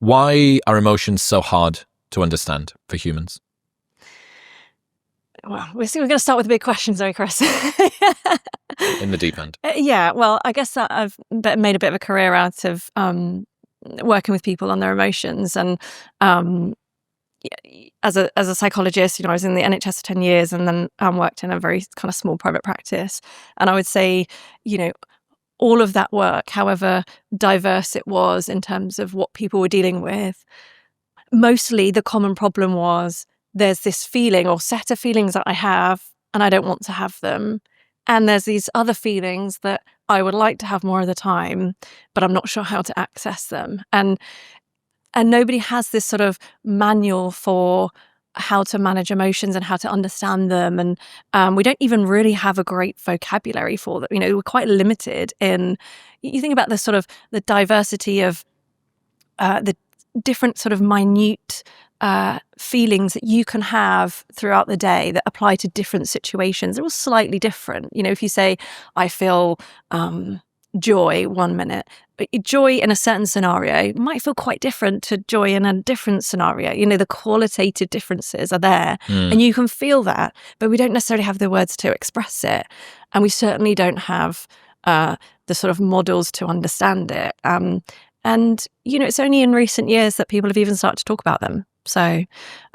Why are emotions so hard to understand for humans? Well, we're going to start with the big questions, though, Chris. In the deep end. Yeah, well, I guess that I've made a bit of a career out of working with people on their emotions. And as a psychologist, I was in the NHS for 10 years and then worked in a very kind of small private practice. And I would say, all of that work, however diverse it was in terms of what people were dealing with, mostly the common problem was there's this feeling or set of feelings that I have and I don't want to have them. And there's these other feelings that I would like to have more of the time, but I'm not sure how to access them. And nobody has this sort of manual for how to manage emotions and how to understand them. And we don't even really have a great vocabulary for them. We're quite limited in, you think about the sort of the diversity of the different sort of minute feelings that you can have throughout the day that apply to different situations. They're all slightly different. If you say, I feel joy 1 minute, but joy in a certain scenario might feel quite different to joy in a different scenario. The qualitative differences are there and you can feel that, but we don't necessarily have the words to express it. And we certainly don't have the sort of models to understand it. And, it's only in recent years that people have even started to talk about them. So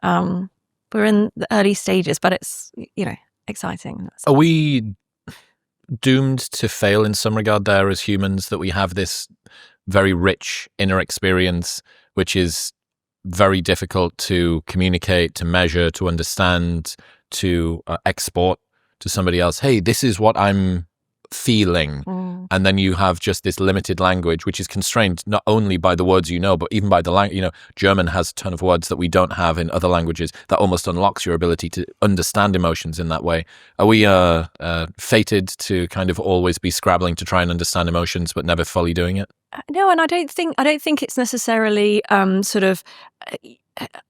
we're in the early stages, but it's, exciting. Are we doomed to fail in some regard there as humans, that we have this very rich inner experience, which is very difficult to communicate, to measure, to understand, to export to somebody else? Hey, this is what I'm feeling. And then you have just this limited language, which is constrained not only by the words but even by the language. German has a ton of words that we don't have in other languages that almost unlocks your ability to understand emotions in that way. Are we fated to kind of always be scrabbling to try and understand emotions but never fully doing it? No, and I don't think it's necessarily sort of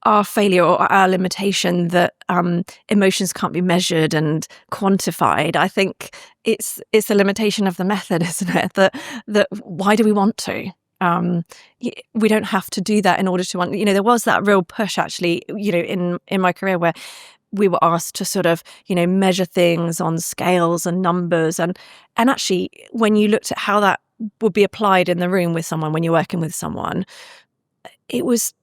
our failure or our limitation that emotions can't be measured and quantified. I think it's a limitation of the method, isn't it? That why do we want to? We don't have to do that in order to want. There was that real push actually. In my career where we were asked to sort of measure things on scales and numbers, and actually when you looked at how that would be applied in the room with someone when you're working with someone, it was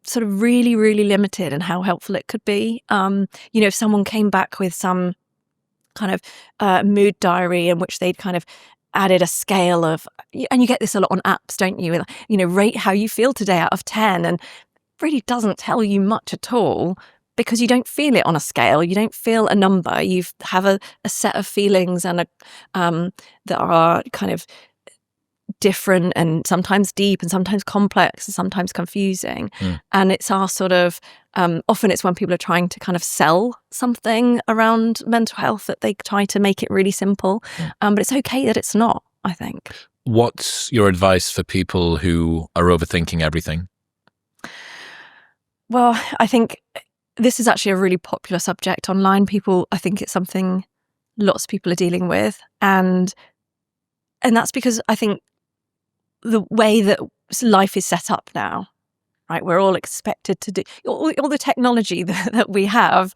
sort of really, really limited in how helpful it could be. If someone came back with some kind of mood diary in which they'd kind of added a scale of, and you get this a lot on apps, don't you? Rate how you feel today out of 10, and really doesn't tell you much at all because you don't feel it on a scale. You don't feel a number. You have a set of feelings and that are kind of different and sometimes deep and sometimes complex and sometimes confusing. And it's our sort of often it's when people are trying to kind of sell something around mental health that they try to make it really simple, but it's okay that it's not, I think. What's your advice for people who are overthinking everything? Well, I think this is actually a really popular subject online. I think it's something lots of people are dealing with, and that's because I think the way that life is set up now, right? We're all expected to do all the technology that we have.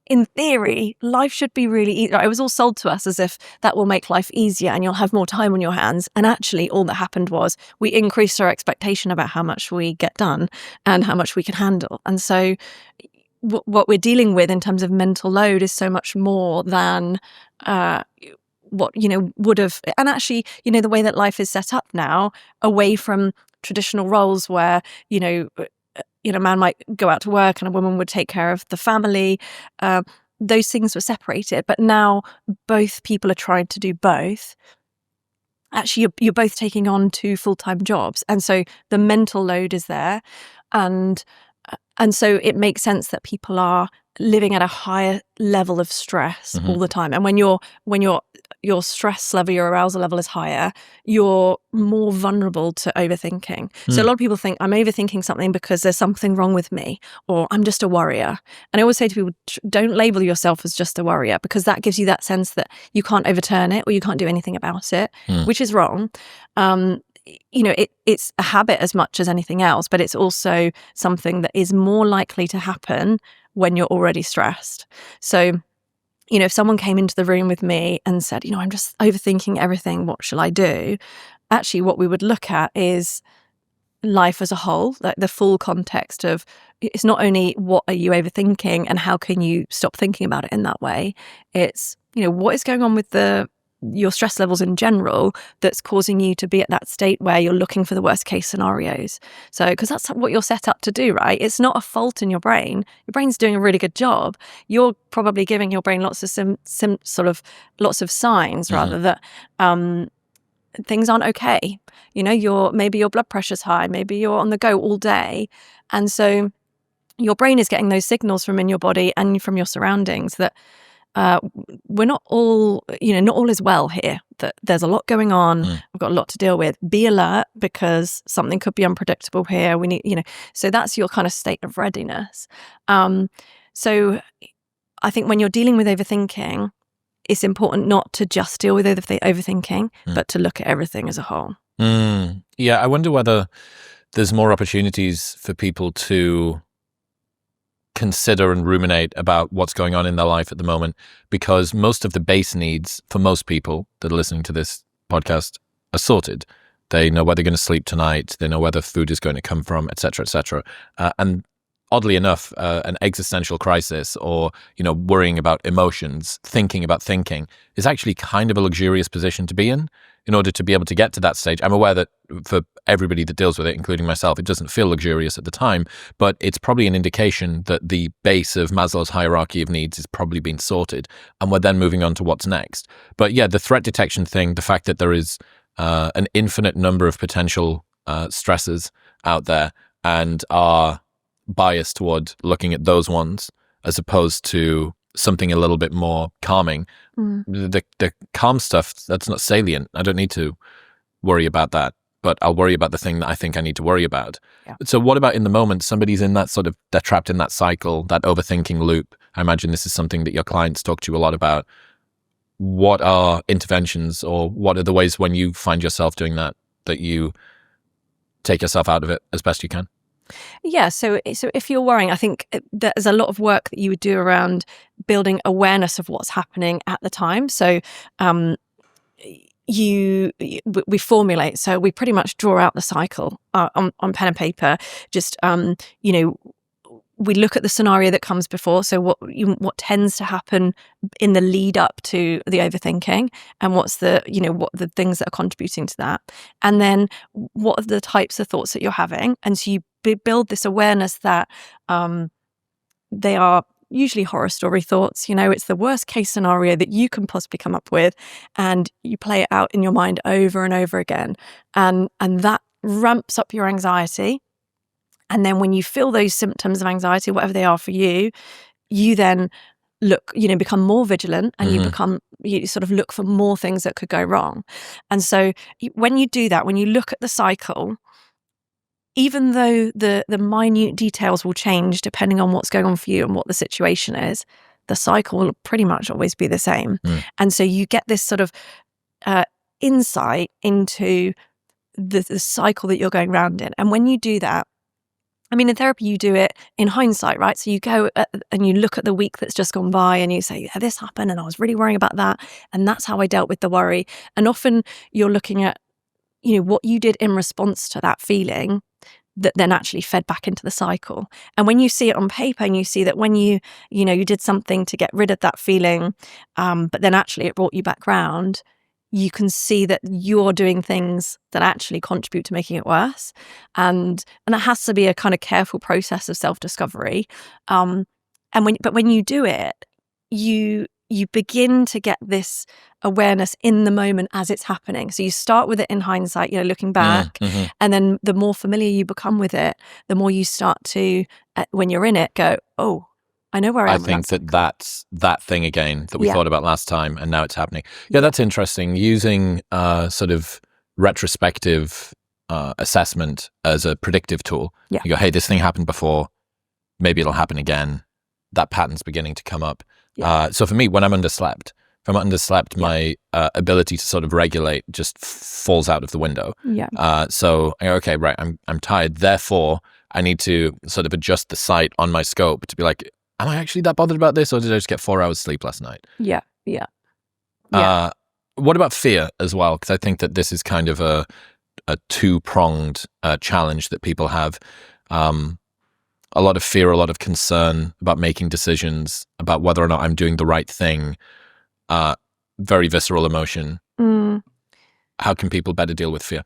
In theory, life should be really easy. It was all sold to us as if that will make life easier and you'll have more time on your hands. And actually, all that happened was we increased our expectation about how much we get done and how much we can handle. And so what we're dealing with in terms of mental load is so much more than what would have. And actually, the way that life is set up now, away from traditional roles where a man might go out to work and a woman would take care of the family, those things were separated, but now both people are trying to do both. Actually, you're both taking on 2 full-time jobs, and so the mental load is there, and so it makes sense that people are living at a higher level of stress all the time. And when your stress level, your arousal level is higher, you're more vulnerable to overthinking. So a lot of people think, I'm overthinking something because there's something wrong with me, or I'm just a worrier. And I always say to people, don't label yourself as just a worrier, because that gives you that sense that you can't overturn it or you can't do anything about it, which is wrong. it's a habit as much as anything else, but it's also something that is more likely to happen when you're already stressed. So, if someone came into the room with me and said, I'm just overthinking everything, what shall I do? Actually, what we would look at is life as a whole, like the full context of, it's not only what are you overthinking and how can you stop thinking about it in that way. It's, what is going on with your stress levels in general that's causing you to be at that state where you're looking for the worst case scenarios. So, because that's what you're set up to do, right? It's not a fault in your brain. Your brain's doing a really good job. You're probably giving your brain lots of lots of signs, rather, that things aren't okay. Maybe your blood pressure's high, maybe you're on the go all day. And so your brain is getting those signals from in your body and from your surroundings that we're not all, not all is well here, that there's a lot going on. We've got a lot to deal with. Be alert, because something could be unpredictable here. We need, so that's your kind of state of readiness. So I think when you're dealing with overthinking, it's important not to just deal with overthinking, but to look at everything as a whole. Yeah, I wonder whether there's more opportunities for people to consider and ruminate about what's going on in their life at the moment, because most of the base needs for most people that are listening to this podcast are sorted. They know where they're going to sleep tonight. They know where the food is going to come from, et cetera, et cetera. And oddly enough, an existential crisis or, worrying about emotions, thinking about thinking is actually kind of a luxurious position to be in order to be able to get to that stage. I'm aware that for everybody that deals with it, including myself, it doesn't feel luxurious at the time, but it's probably an indication that the base of Maslow's hierarchy of needs is probably being sorted, and we're then moving on to what's next. But yeah, the threat detection thing, the fact that there is an infinite number of potential stresses out there, and our bias toward looking at those ones as opposed to something a little bit more calming. The calm stuff, that's not salient. I don't need to worry about that, but I'll worry about the thing that I think I need to worry about. Yeah. So what about in the moment, somebody's in that they're trapped in that cycle, that overthinking loop? I imagine this is something that your clients talk to you a lot about. What are interventions, or what are the ways when you find yourself doing that you take yourself out of it as best you can? Yeah, so if you're worrying, I think there's a lot of work that you would do around building awareness of what's happening at the time. So we formulate, so we pretty much draw out the cycle on pen and paper. Just we look at the scenario that comes before. So what tends to happen in the lead up to the overthinking, and what's the the things that are contributing to that, and then what are the types of thoughts that you're having. And so you build this awareness that they are usually horror story thoughts. It's the worst case scenario that you can possibly come up with, and you play it out in your mind over and over again, and that ramps up your anxiety. And then when you feel those symptoms of anxiety, whatever they are for you, you then become more vigilant, and you sort of look for more things that could go wrong. And so when you do that, when you look at the cycle, even though the minute details will change depending on what's going on for you and what the situation is, the cycle will pretty much always be the same. And so you get this sort of insight into the cycle that you're going round in. And when you do that, I mean, in therapy, you do it in hindsight, right? So you go and you look at the week that's just gone by, and you say, yeah, this happened and I was really worrying about that, and that's how I dealt with the worry. And often you're looking at, what you did in response to that feeling that then actually fed back into the cycle. And when you see it on paper, and you see that when you did something to get rid of that feeling, but then actually it brought you back round, you can see that you're doing things that actually contribute to making it worse. And that has to be a kind of careful process of self-discovery. But when you do it, you begin to get this awareness in the moment as it's happening. So you start with it in hindsight, looking back, and then the more familiar you become with it, the more you start to, when you're in it, go, oh, I know where I am. I think that's that thing again that we thought about last time, and now it's happening. Yeah, that's interesting. Using sort of retrospective assessment as a predictive tool. Yeah. You go, hey, this thing happened before. Maybe it'll happen again. That pattern's beginning to come up. Yeah. So for me, when I'm underslept, if I'm underslept, my ability to sort of regulate just falls out of the window. So I go, okay, right, I'm tired. Therefore, I need to sort of adjust the sight on my scope to be like, am I actually that bothered about this, or did I just get 4 hours sleep last night? What about fear as well? Because I think that this is kind of a two-pronged challenge that people have. A lot of fear, a lot of concern about making decisions, about whether or not I'm doing the right thing. Very visceral emotion. How can people better deal with fear?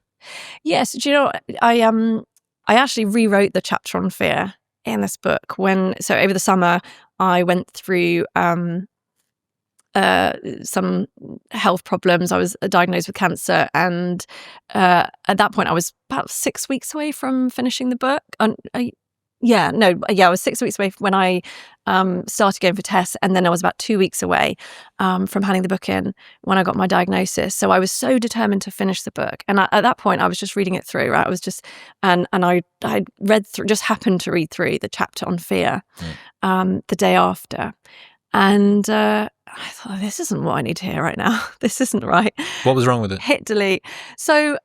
Yes, do you know, I actually rewrote the chapter on fear in this book so over the summer I went through some health problems. I was diagnosed with cancer, and at that point I was about 6 weeks away from finishing the book. I was 6 weeks away when I started going for tests, and then I was about 2 weeks away from handing the book in when I got my diagnosis. So I was so determined to finish the book, and at that point I was just reading it through. Right, I was just and I read through, just happened to read through the chapter on fear the day after, and I thought, this isn't what I need to hear right now. This isn't right. What was wrong with it? Hit delete. So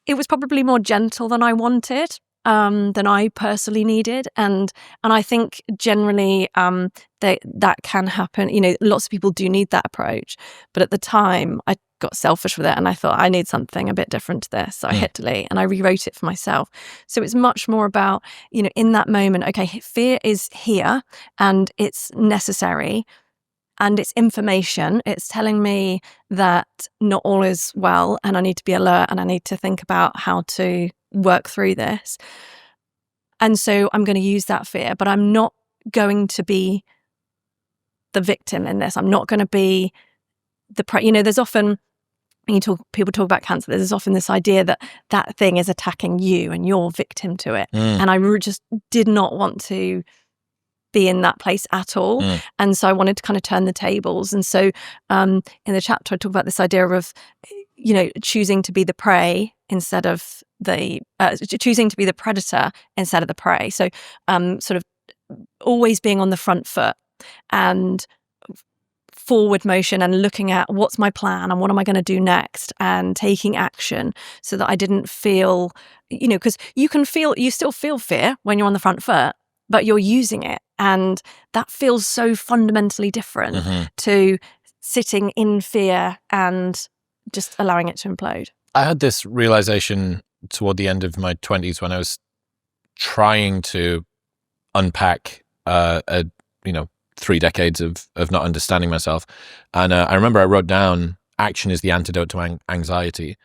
it was probably more gentle than I wanted. Than I personally needed, and I think generally that can happen. You know, lots of people do need that approach, but at the time I got selfish with it, and I thought I need something a bit different to this. So I hit delete and I rewrote it for myself. So it's much more about, you know, in that moment, okay, fear is here and it's necessary. And it's information. It's telling me that not all is well, and I need to be alert, and I need to think about how to work through this. And so I'm going to use that fear, but I'm not going to be the victim in this. I'm not going to be there's often, when people talk about cancer, there's often this idea that that thing is attacking you and you're victim to it. And I just did not want to be in that place at all. And so I wanted to kind of turn the tables. And so in the chapter I talk about this idea of, you know, choosing to be the prey instead of choosing to be the predator instead of the prey. So sort of always being on the front foot and forward motion and looking at what's my plan and what am I going to do next, and taking action so that I didn't feel, you know, because you still feel fear when you're on the front foot, but you're using it. And that feels so fundamentally different to sitting in fear and just allowing it to implode. I had this realization toward the end of my 20s when I was trying to unpack 3 decades of not understanding myself. And I remember I wrote down, action is the antidote to anxiety.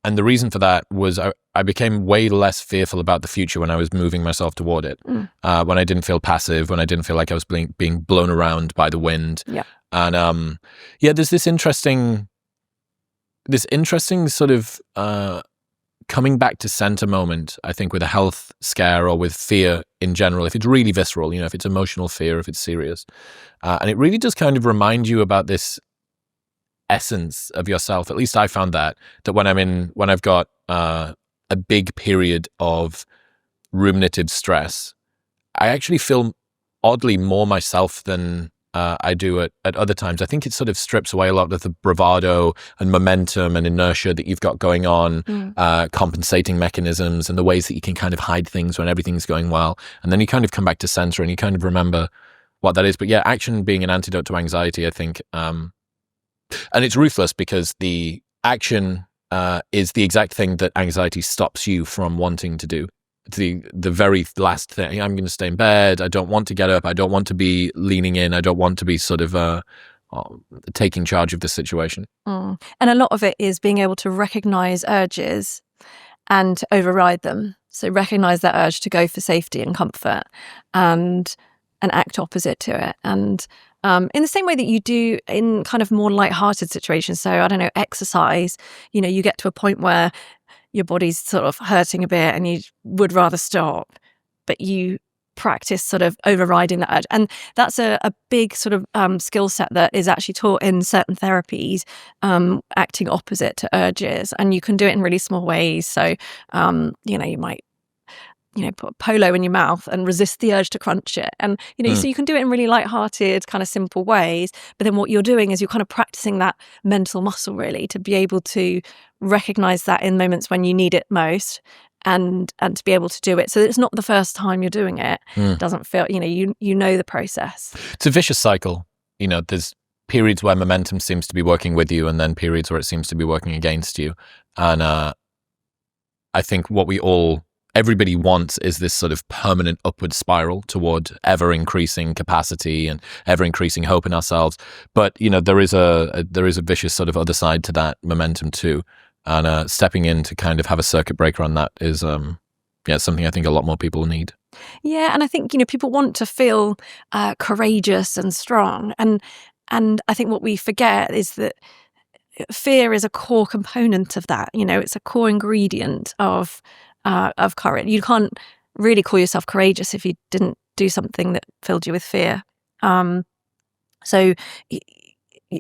And the reason for that was I became way less fearful about the future when I was moving myself toward it. When I didn't feel passive, when I didn't feel like I was being blown around by the wind. And there's this interesting sort of coming back to center moment, I think, with a health scare or with fear in general, if it's really visceral, you know, if it's emotional fear, if it's serious. And it really does kind of remind you about this essence of yourself. At least I found that when I've got a big period of ruminative stress, I actually feel oddly more myself than I do at other times. I think it sort of strips away a lot of the bravado and momentum and inertia that you've got going on, compensating mechanisms and the ways that you can kind of hide things when everything's going well. And then you kind of come back to center and you kind of remember what that is. But yeah, action being an antidote to anxiety, I think. And it's ruthless because the action is the exact thing that anxiety stops you from wanting to do. The very last thing. I'm going to stay in bed. I don't want to get up. I don't want to be leaning in. I don't want to be sort of taking charge of the situation. And a lot of it is being able to recognize urges and to override them. So recognize that urge to go for safety and comfort and act opposite to it. And in the same way that you do in kind of more lighthearted situations. So I don't know, exercise, you know, you get to a point where your body's sort of hurting a bit and you would rather stop, but you practice sort of overriding that urge. And that's a big sort of skill set that is actually taught in certain therapies, acting opposite to urges. And you can do it in really small ways. So, you know, you might put a polo in your mouth and resist the urge to crunch it. And, so you can do it in really lighthearted, kind of simple ways. But then what you're doing is you're kind of practicing that mental muscle, really, to be able to recognize that in moments when you need it most and to be able to do it. So it's not the first time you're doing it. It doesn't feel, you know the process. It's a vicious cycle. There's periods where momentum seems to be working with you and then periods where it seems to be working against you. And I think what everybody wants is this sort of permanent upward spiral toward ever increasing capacity and ever increasing hope in ourselves. But there is a vicious sort of other side to that momentum too. And stepping in to kind of have a circuit breaker on that is something I think a lot more people need. Yeah, and I think people want to feel courageous and strong, and I think what we forget is that fear is a core component of that. It's a core ingredient of courage. You can't really call yourself courageous if you didn't do something that filled you with fear. So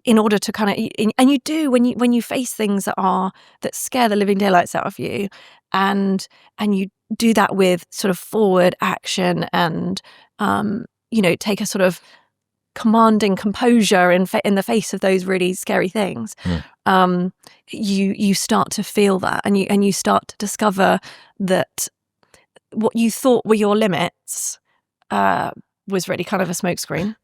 in order to kind of, and you do when you face things that scare the living daylights out of you, and you do that with sort of forward action and take a sort of commanding composure in the face of those really scary things. You start to feel that, and you start to discover that what you thought were your limits was really kind of a smokescreen.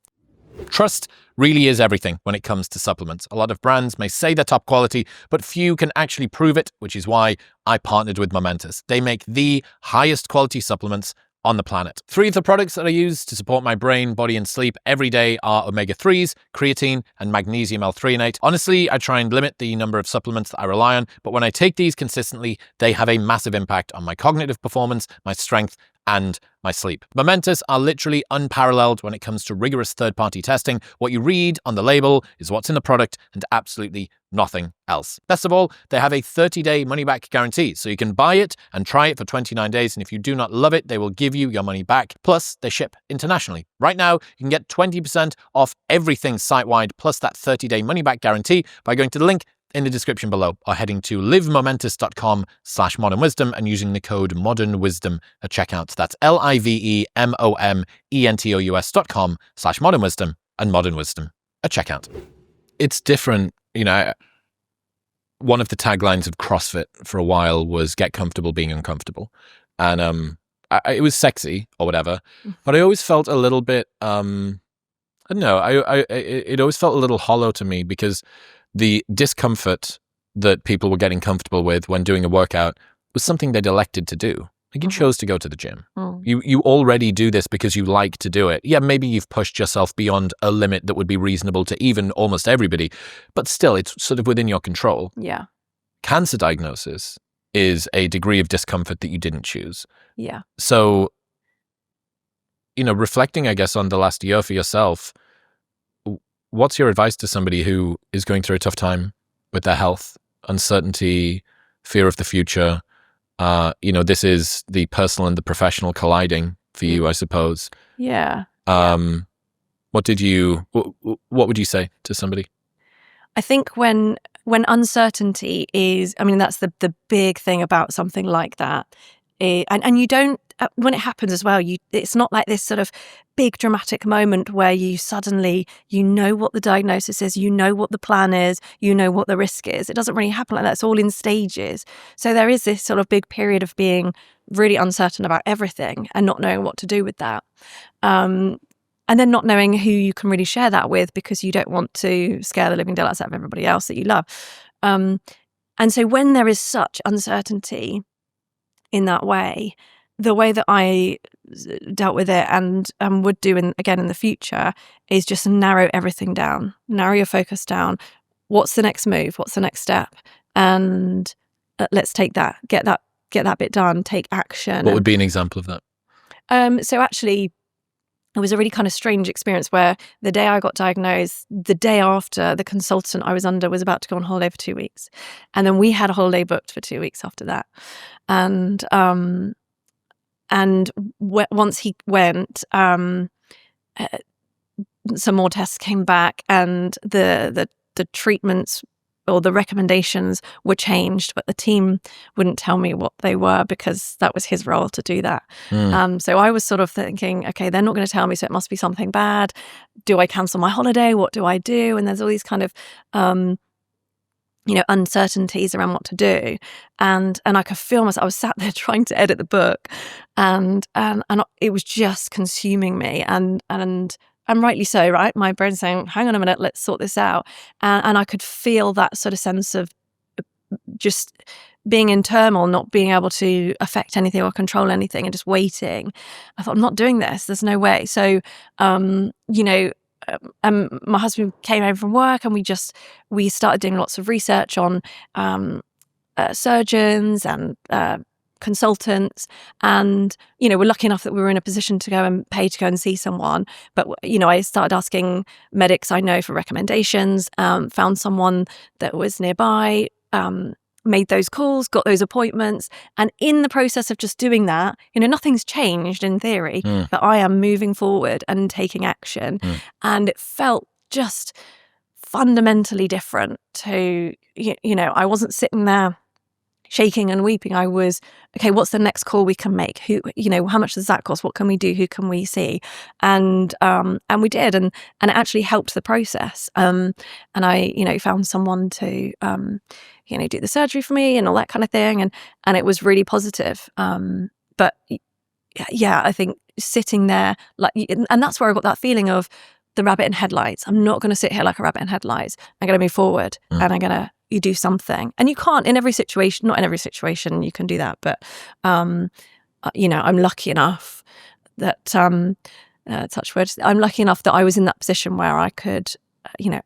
Trust really is everything when it comes to supplements. A lot of brands may say they're top quality, but few can actually prove it, which is why I partnered with Momentous. They make the highest quality supplements on the planet. 3 of the products that I use to support my brain, body, and sleep every day are omega-3s, creatine, and magnesium L-threonate. Honestly, I try and limit the number of supplements that I rely on, but when I take these consistently, they have a massive impact on my cognitive performance, my strength, and my sleep. Momentous are literally unparalleled when it comes to rigorous third-party testing. What you read on the label is what's in the product and absolutely nothing else. Best of all, they have a 30-day money-back guarantee, so you can buy it and try it for 29 days, and if you do not love it, they will give you your money back. Plus, they ship internationally. Right now, you can get 20% off everything site-wide, plus that 30-day money-back guarantee by going to the link in the description below or heading to livemomentous.com/modernwisdom and using the code modernwisdom at checkout. That's livemomentous.com/modernwisdom and modernwisdom at checkout. It's different. One of the taglines of CrossFit for a while was get comfortable being uncomfortable. And it was sexy or whatever, but I always felt a little bit, I don't know, it always felt a little hollow to me because the discomfort that people were getting comfortable with when doing a workout was something they'd elected to do. Like you chose to go to the gym. You already do this because you like to do it. Yeah, maybe you've pushed yourself beyond a limit that would be reasonable to even almost everybody, but still it's sort of within your control. Yeah. Cancer diagnosis is a degree of discomfort that you didn't choose. Yeah. So, reflecting, I guess, on the last year for yourself, what's your advice to somebody who is going through a tough time with their health, uncertainty, fear of the future? This is the personal and the professional colliding for you, I suppose. Yeah. What would you say to somebody? I think when uncertainty is, that's the big thing about something like that. And you don't, when it happens as well, it's not like this sort of big dramatic moment where you suddenly, what the diagnosis is, what the plan is, what the risk is. It doesn't really happen like that. It's all in stages. So there is this sort of big period of being really uncertain about everything and not knowing what to do with that. And then not knowing who you can really share that with because you don't want to scare the living daylights out of everybody else that you love. And so when there is such uncertainty in that way, the way that I dealt with it and would do again in the future is just narrow everything down, narrow your focus down. What's the next move? What's the next step? And let's take that, get that bit done, take action. What would be an example of that? So actually, it was a really kind of strange experience where the day I got diagnosed, the day after, the consultant I was under was about to go on holiday for 2 weeks. And then we had a holiday booked for 2 weeks after that. And once he went, some more tests came back and the treatments or the recommendations were changed, but the team wouldn't tell me what they were because that was his role to do that. So I was sort of thinking, okay, they're not going to tell me, so it must be something bad. Do I cancel my holiday? What do I do? And there's all these kind of uncertainties around what to do, and I could feel myself. I was sat there trying to edit the book, and it was just consuming me, and rightly so, right? My brain's saying, "Hang on a minute, let's sort this out," and I could feel that sort of sense of just being in turmoil, not being able to affect anything or control anything, and just waiting. I thought, I'm not doing this. There's no way. So, my husband came home from work, and we started doing lots of research on surgeons and consultants, and we're lucky enough that we were in a position to go and pay to go and see someone. But I started asking medics I know for recommendations, found someone that was nearby, made those calls, got those appointments, and in the process of just doing that, nothing's changed in theory, but I am moving forward and taking action, and it felt just fundamentally different to, I wasn't sitting there shaking and weeping. I was, okay, what's the next call we can make? Who, how much does that cost? What can we do? Who can we see? And we did, and it actually helped the process. And I, found someone to, do the surgery for me and all that kind of thing. And it was really positive. But yeah, I think sitting there, and that's where I got that feeling of the rabbit in headlights. I'm not going to sit here like a rabbit in headlights. I'm going to move forward, and I'm going to, you do something. And you can't in every situation, not in every situation you can do that, but I'm lucky enough that touch words, I'm lucky enough that I was in that position where I could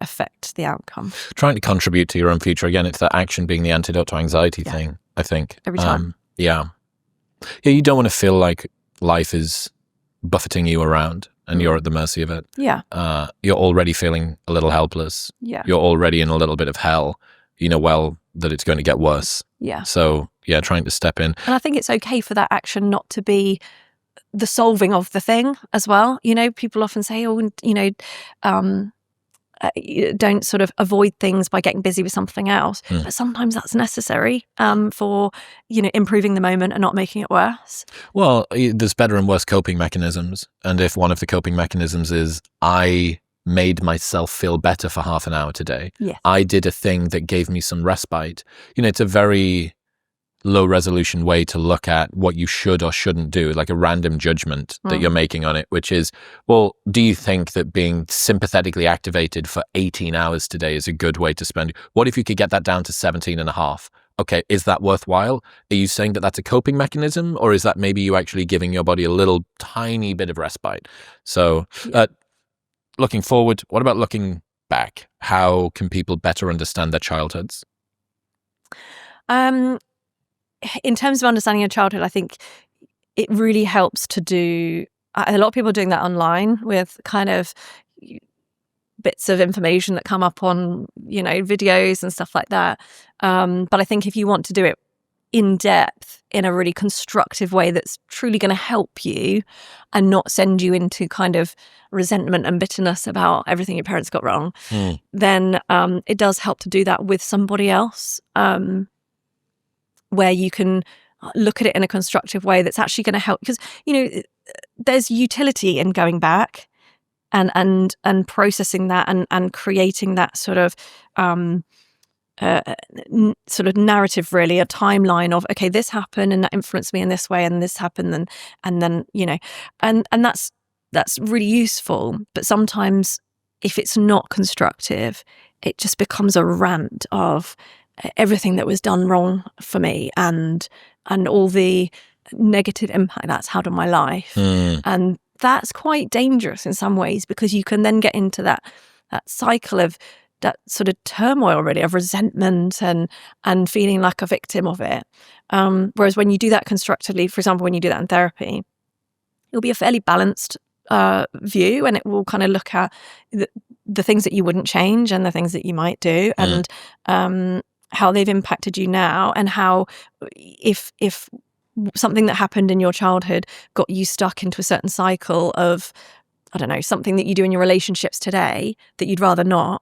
affect the outcome. Trying to contribute to your own future. Again, it's that action being the antidote to anxiety thing, I think. Every time. Yeah, you don't want to feel like life is buffeting you around and you're at the mercy of it. Yeah. You're already feeling a little helpless. Yeah. You're already in a little bit of hell. You know well that it's going to get worse. Yeah. So, trying to step in. And I think it's okay for that action not to be the solving of the thing as well. People often say, don't sort of avoid things by getting busy with something else. But sometimes that's necessary for, improving the moment and not making it worse. Well, there's better and worse coping mechanisms. And if one of the coping mechanisms is I made myself feel better for half an hour today. Yes. I did a thing that gave me some respite. It's a very low resolution way to look at what you should or shouldn't do, like a random judgment that you're making on it, which is, well, do you think that being sympathetically activated for 18 hours today is a good way to spend? What if you could get that down to 17 and a half? Okay, is that worthwhile? Are you saying that that's a coping mechanism, or is that maybe you actually giving your body a little tiny bit of respite? So, looking forward, what about looking back? How can people better understand their childhoods? In terms of understanding your childhood, I think it really helps to do, a lot of people are doing that online with kind of bits of information that come up on, videos and stuff like that. But I think if you want to do it in depth in a really constructive way that's truly going to help you and not send you into kind of resentment and bitterness about everything your parents got wrong, then it does help to do that with somebody else, where you can look at it in a constructive way that's actually going to help. Because, there's utility in going back and processing that and creating that sort of narrative, really, a timeline of, okay, this happened and that influenced me in this way, and this happened, and then and that's really useful. But sometimes if it's not constructive, it just becomes a rant of everything that was done wrong for me and all the negative impact that's had on my life. And that's quite dangerous in some ways, because you can then get into that cycle of that sort of turmoil, really, of resentment and feeling like a victim of it. Whereas when you do that constructively, for example, when you do that in therapy, it'll be a fairly balanced view, and it will kind of look at the things that you wouldn't change and the things that you might do, and how they've impacted you now, and how if something that happened in your childhood got you stuck into a certain cycle of, I don't know, something that you do in your relationships today that you'd rather not,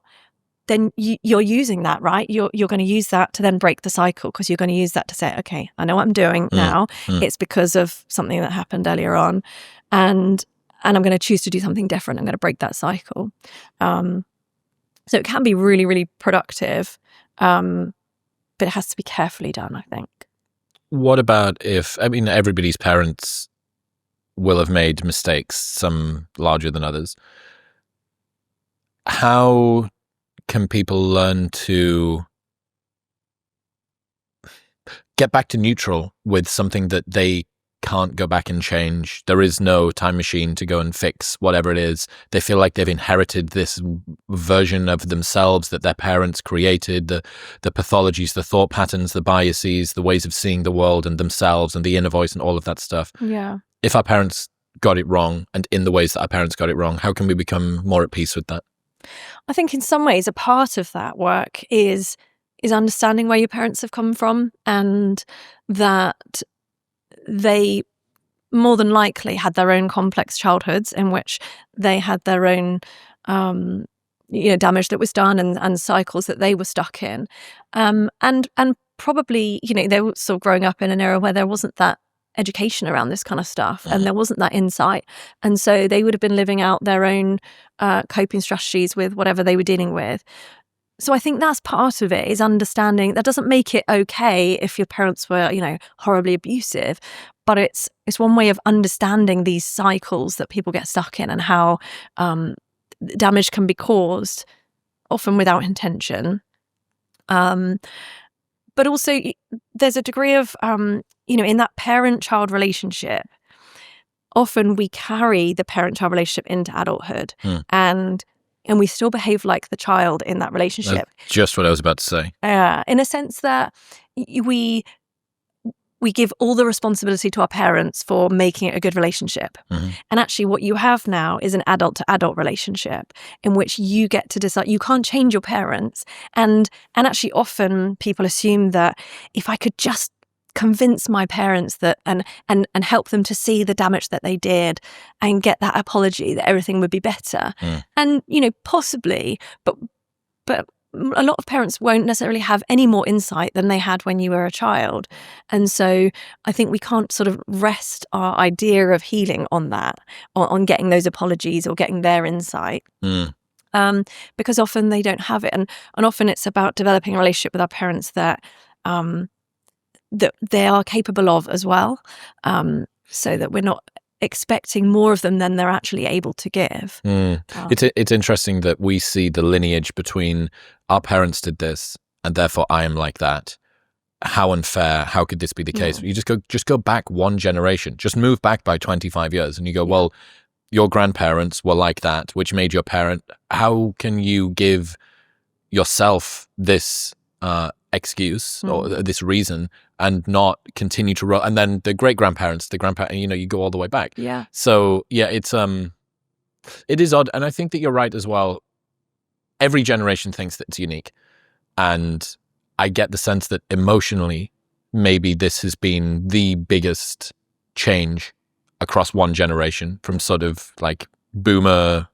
then you're using that, right? You're going to use that to then break the cycle, because you're going to use that to say, okay, I know what I'm doing now. It's because of something that happened earlier on, and I'm going to choose to do something different. I'm going to break that cycle. So it can be really, really productive, but it has to be carefully done, I think. What about everybody's parents will have made mistakes, some larger than others. How can people learn to get back to neutral with something that they can't go back and change? There is no time machine to go and fix whatever it is. They feel like they've inherited this version of themselves that their parents created, the pathologies, the thought patterns, the biases, the ways of seeing the world and themselves and the inner voice and all of that stuff. Yeah. If our parents got it wrong, and in the ways that our parents got it wrong, how can we become more at peace with that? I think in some ways a part of that work is understanding where your parents have come from, and that they more than likely had their own complex childhoods in which they had their own damage that was done and cycles that they were stuck in, and probably they were sort of growing up in an era where there wasn't that education around this kind of stuff, and there wasn't that insight, and so they would have been living out their own coping strategies with whatever they were dealing with. So I think that's part of it, is understanding that doesn't make it okay if your parents were horribly abusive, but it's one way of understanding these cycles that people get stuck in, and how damage can be caused often without intention. But also there's a degree of, in that parent-child relationship, often we carry the parent-child relationship into adulthood, and we still behave like the child in that relationship. That's just what I was about to say. In a sense that we give all the responsibility to our parents for making it a good relationship. And actually what you have now is an adult-to-adult relationship in which you get to decide. You can't change your parents. And actually often people assume that if I could just convince my parents that and help them to see the damage that they did and get that apology, that everything would be better. And, possibly, but a lot of parents won't necessarily have any more insight than they had when you were a child. And so I think we can't sort of rest our idea of healing on that, on getting those apologies or getting their insight. Because often they don't have it. And often it's about developing a relationship with our parents that they are capable of as well, so that we're not expecting more of them than they're actually able to give. It's interesting that we see the lineage between our parents did this and therefore I am like that. How unfair, how could this be the case? You just go back one generation, just move back by 25 years and you go, well, your grandparents were like that, which made your parent. How can you give yourself this excuse or this reason and not continue to roll? And then the great-grandparents, you go all the way back. Yeah. So yeah, it is odd. And I think that you're right as well. Every generation thinks that it's unique. And I get the sense that emotionally, maybe this has been the biggest change across one generation, from sort of like boomer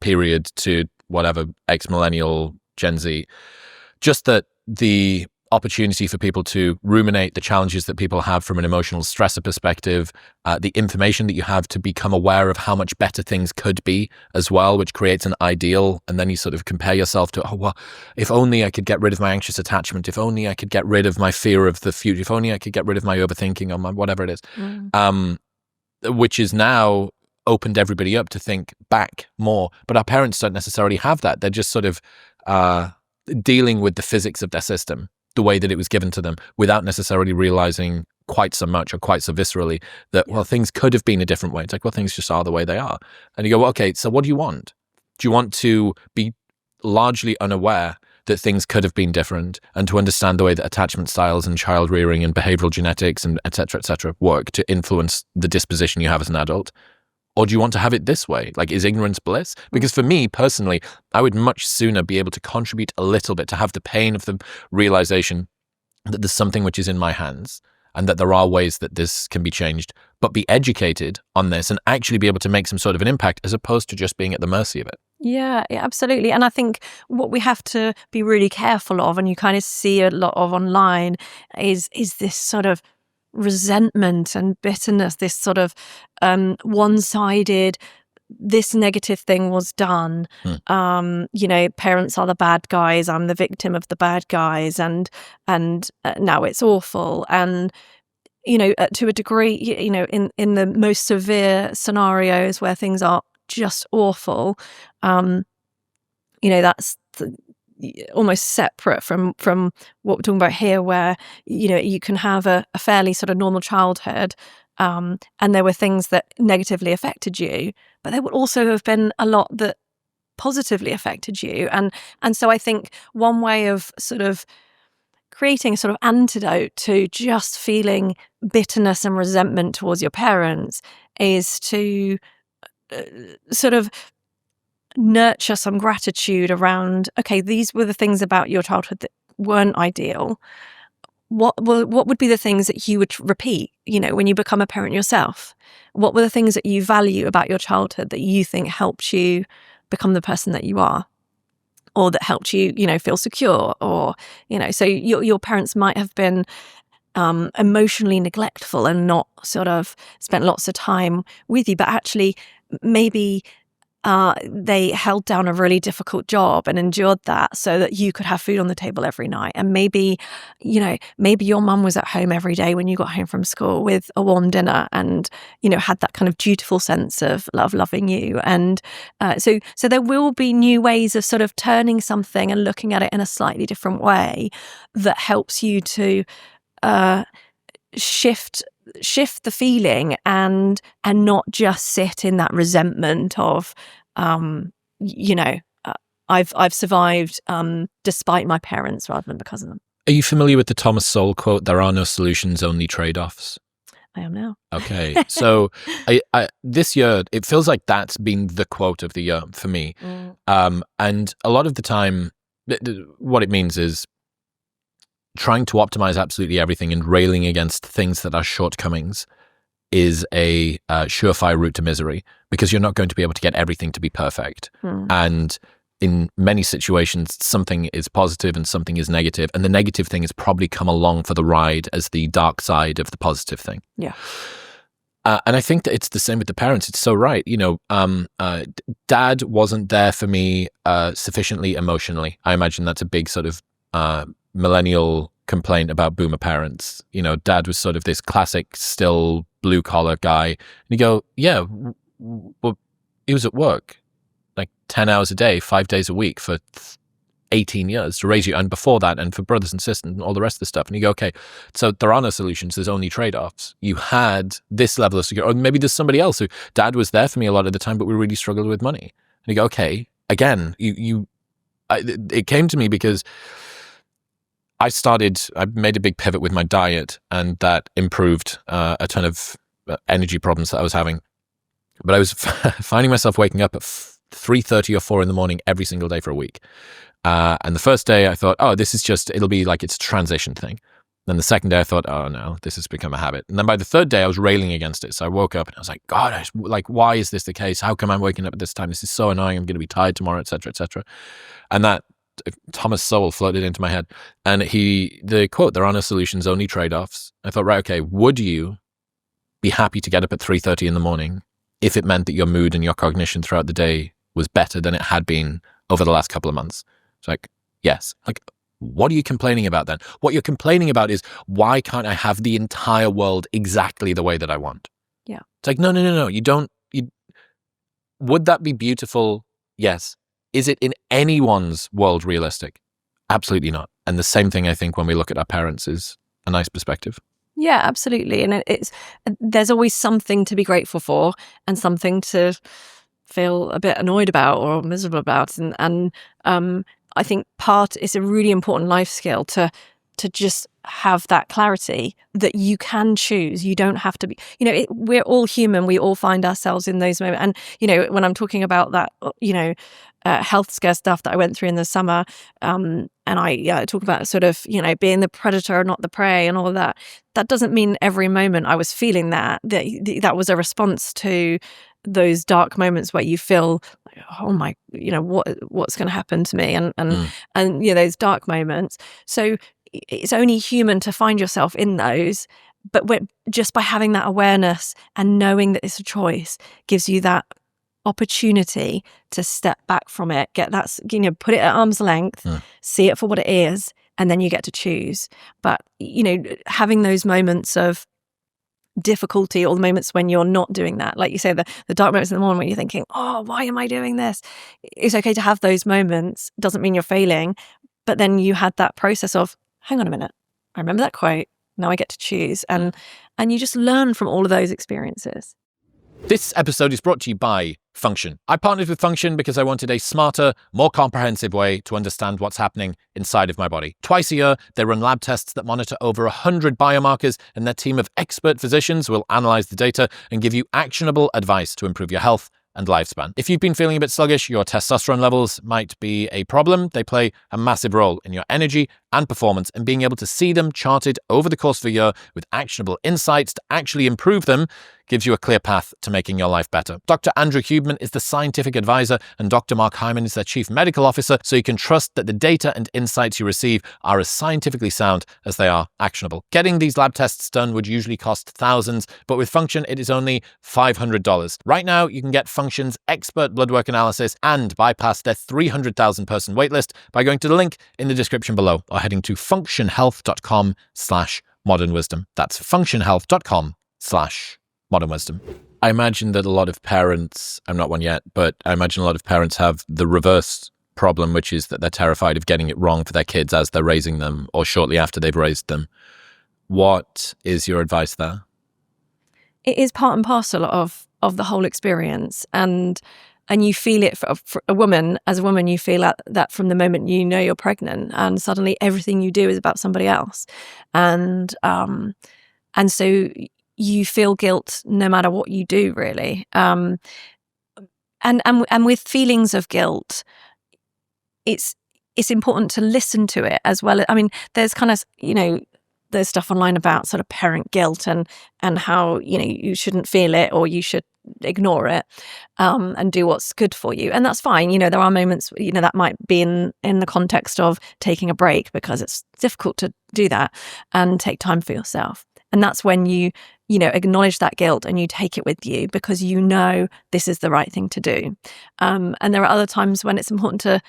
period to whatever, ex-millennial, Gen Z. Just that the opportunity for people to ruminate the challenges that people have from an emotional stressor perspective, the information that you have to become aware of how much better things could be as well, which creates an ideal. And then you sort of compare yourself to, if only I could get rid of my anxious attachment, if only I could get rid of my fear of the future, if only I could get rid of my overthinking or my whatever it is, which is now opened everybody up to think back more. But our parents don't necessarily have that. They're just sort of dealing with the physics of their system, the way that it was given to them, without necessarily realizing quite so much or quite so viscerally that, well, things could have been a different way. It's like, well, things just are the way they are. And you go, well, okay, so what do you want? Do you want to be largely unaware that things could have been different, and to understand the way that attachment styles and child rearing and behavioral genetics and et cetera, work to influence the disposition you have as an adult? Or do you want to have it this way? Like, is ignorance bliss? Because for me personally, I would much sooner be able to contribute a little bit, to have the pain of the realization that there's something which is in my hands and that there are ways that this can be changed, but be educated on this and actually be able to make some sort of an impact, as opposed to just being at the mercy of it. Yeah, absolutely. And I think what we have to be really careful of, and you kind of see a lot of online, is this sort of resentment and bitterness, this sort of one-sided, this negative thing was done. Parents are the bad guys. I'm the victim of the bad guys, and now it's awful. And to a degree, in the most severe scenarios where things are just awful, that's almost separate from what we're talking about here, where you can have a fairly sort of normal childhood, and there were things that negatively affected you, but there would also have been a lot that positively affected you. And so I think one way of sort of creating a sort of antidote to just feeling bitterness and resentment towards your parents is to sort of nurture some gratitude around, okay, these were the things about your childhood that weren't ideal. What would be the things that you would repeat, when you become a parent yourself? What were the things that you value about your childhood that you think helped you become the person that you are? Or that helped you, feel secure, or, so your parents might have been emotionally neglectful and not sort of spent lots of time with you, but actually maybe they held down a really difficult job and endured that so that you could have food on the table every night. And maybe your mum was at home every day when you got home from school with a warm dinner and, had that kind of dutiful sense of loving you. And so there will be new ways of sort of turning something and looking at it in a slightly different way that helps you to shift the feeling and not just sit in that resentment of I've survived despite my parents rather than because of them. Are you familiar with the Thomas Sowell quote, "There are no solutions, only trade-offs"? I am now. Okay, so I this year it feels like that's been the quote of the year for me. And a lot of the time what it means is trying to optimize absolutely everything and railing against things that are shortcomings is a surefire route to misery, because you're not going to be able to get everything to be perfect. And in many situations, something is positive and something is negative, and the negative thing has probably come along for the ride as the dark side of the positive thing. Yeah. And I think that it's the same with the parents. It's so right. Dad wasn't there for me sufficiently emotionally. I imagine that's a big sort of millennial complaint about boomer parents. Dad was sort of this classic, still blue collar guy. And you go, yeah, well, he was at work like 10 hours a day, 5 days a week for 18 years to raise you. And before that, and for brothers and sisters and all the rest of the stuff. And you go, okay, so there are no solutions. There's only trade-offs. You had this level of security, or maybe there's somebody else who, Dad was there for me a lot of the time, but we really struggled with money. And you go, okay, again, it came to me because I made a big pivot with my diet, and that improved a ton of energy problems that I was having. But I was finding myself waking up at 3:30 or 4 in the morning every single day for a week. And the first day I thought, oh, it'll be like it's a transition thing. Then the second day I thought, oh no, this has become a habit. And then by the third day I was railing against it. So I woke up and I was like, God, why is this the case? How come I'm waking up at this time? This is so annoying. I'm going to be tired tomorrow, etc., etc. And that Thomas Sowell floated into my head. And the quote, "There are no solutions, only trade-offs." I thought, right, okay, would you be happy to get up at 3:30 in the morning if it meant that your mood and your cognition throughout the day was better than it had been over the last couple of months? It's like, yes. Like, what are you complaining about then? What you're complaining about is, why can't I have the entire world exactly the way that I want? Yeah. It's like, no. You don't. Would that be beautiful? Yes. Is it in anyone's world realistic? Absolutely not. And the same thing, I think, when we look at our parents, is a nice perspective. Yeah, absolutely. And there's always something to be grateful for and something to feel a bit annoyed about or miserable about. And I think it's a really important life skill to just have that clarity that you can choose. You don't have to be, we're all human. We all find ourselves in those moments. And, when I'm talking about that, health scare stuff that I went through in the summer, and I talk about sort of, being the predator, not the prey, and all of that. That doesn't mean every moment I was feeling that was a response to those dark moments where you feel like, oh my, what's going to happen to me, and those dark moments. So it's only human to find yourself in those, but just by having that awareness and knowing that it's a choice gives you that opportunity to step back from it, get that, put it at arm's length, see it for what it is, and then you get to choose. But having those moments of difficulty, or the moments when you're not doing that, like you say, the dark moments in the morning when you're thinking, oh, why am I doing this? It's okay to have those moments. Doesn't mean you're failing, but then you had that process of, hang on a minute, I remember that quote, now I get to choose, and you just learn from all of those experiences. This episode is brought to you by Function. I partnered with Function because I wanted a smarter, more comprehensive way to understand what's happening inside of my body. Twice a year, they run lab tests that monitor over 100 biomarkers, and their team of expert physicians will analyze the data and give you actionable advice to improve your health and lifespan. If you've been feeling a bit sluggish, your testosterone levels might be a problem. They play a massive role in your energy and performance, and being able to see them charted over the course of a year with actionable insights to actually improve them gives you a clear path to making your life better. Dr. Andrew Huberman is the scientific advisor, and Dr. Mark Hyman is their chief medical officer, so you can trust that the data and insights you receive are as scientifically sound as they are actionable. Getting these lab tests done would usually cost thousands, but with Function, it is only $500. Right now, you can get Function's expert blood work analysis and bypass their 300,000 person waitlist by going to the link in the description below, or heading to functionhealth.com/modernwisdom. That's functionhealth.com/modern wisdom. I imagine that a lot of parents, I'm not one yet, but I imagine a lot of parents have the reverse problem, which is that they're terrified of getting it wrong for their kids as they're raising them or shortly after they've raised them. What is your advice there? It is part and parcel of the whole experience. And you feel it for a woman. As a woman, you feel that from the moment you know you're pregnant, and suddenly everything you do is about somebody else. And so you feel guilt no matter what you do, really. And with feelings of guilt, it's important to listen to it as well. I mean, there's kind of, there's stuff online about sort of parent guilt and how, you shouldn't feel it, or you should ignore it, and do what's good for you. And that's fine. There are moments, that might be in the context of taking a break, because it's difficult to do that and take time for yourself. And that's when you acknowledge that guilt and you take it with you, because this is the right thing to do. And there are other times when it's important to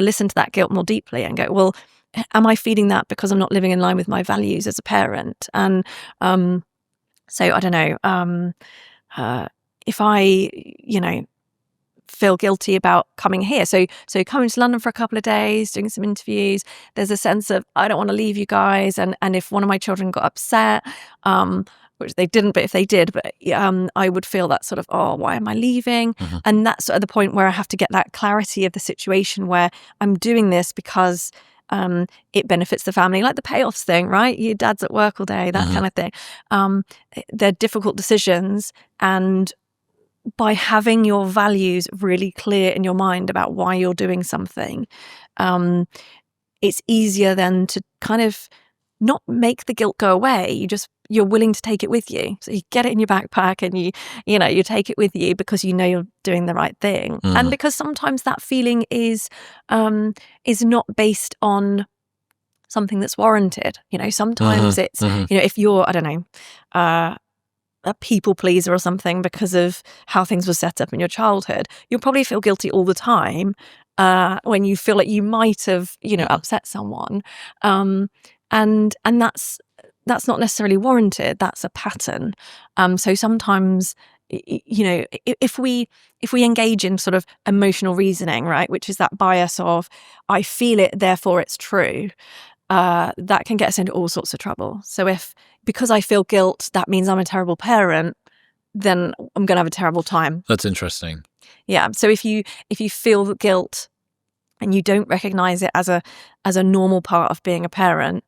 listen to that guilt more deeply and go, well, am I feeling that because I'm not living in line with my values as a parent? And so I don't know, if I, feel guilty about coming here. So coming to London for a couple of days, doing some interviews, there's a sense of, I don't want to leave you guys. And if one of my children got upset, which they didn't, but if they did, I would feel that sort of, oh, why am I leaving? Mm-hmm. And that's sort of the point where I have to get that clarity of the situation, where I'm doing this because it benefits the family, like the payoffs thing, right? Your dad's at work all day, that kind of thing. They're difficult decisions, and by having your values really clear in your mind about why you're doing something, it's easier then to kind of not make the guilt go away. You're willing to take it with you. So you get it in your backpack and you take it with you because you're doing the right thing. And because sometimes that feeling is not based on something that's warranted. Sometimes it's, if you're, I don't know, a people pleaser or something because of how things were set up in your childhood, you'll probably feel guilty all the time when you feel like you might have, upset someone. And that's not necessarily warranted. That's a pattern. So sometimes, if we engage in sort of emotional reasoning, right, which is that bias of I feel it, therefore it's true, that can get us into all sorts of trouble. So because I feel guilt, that means I'm a terrible parent, then I'm going to have a terrible time. That's interesting. Yeah. So if you feel the guilt and you don't recognize it as a normal part of being a parent,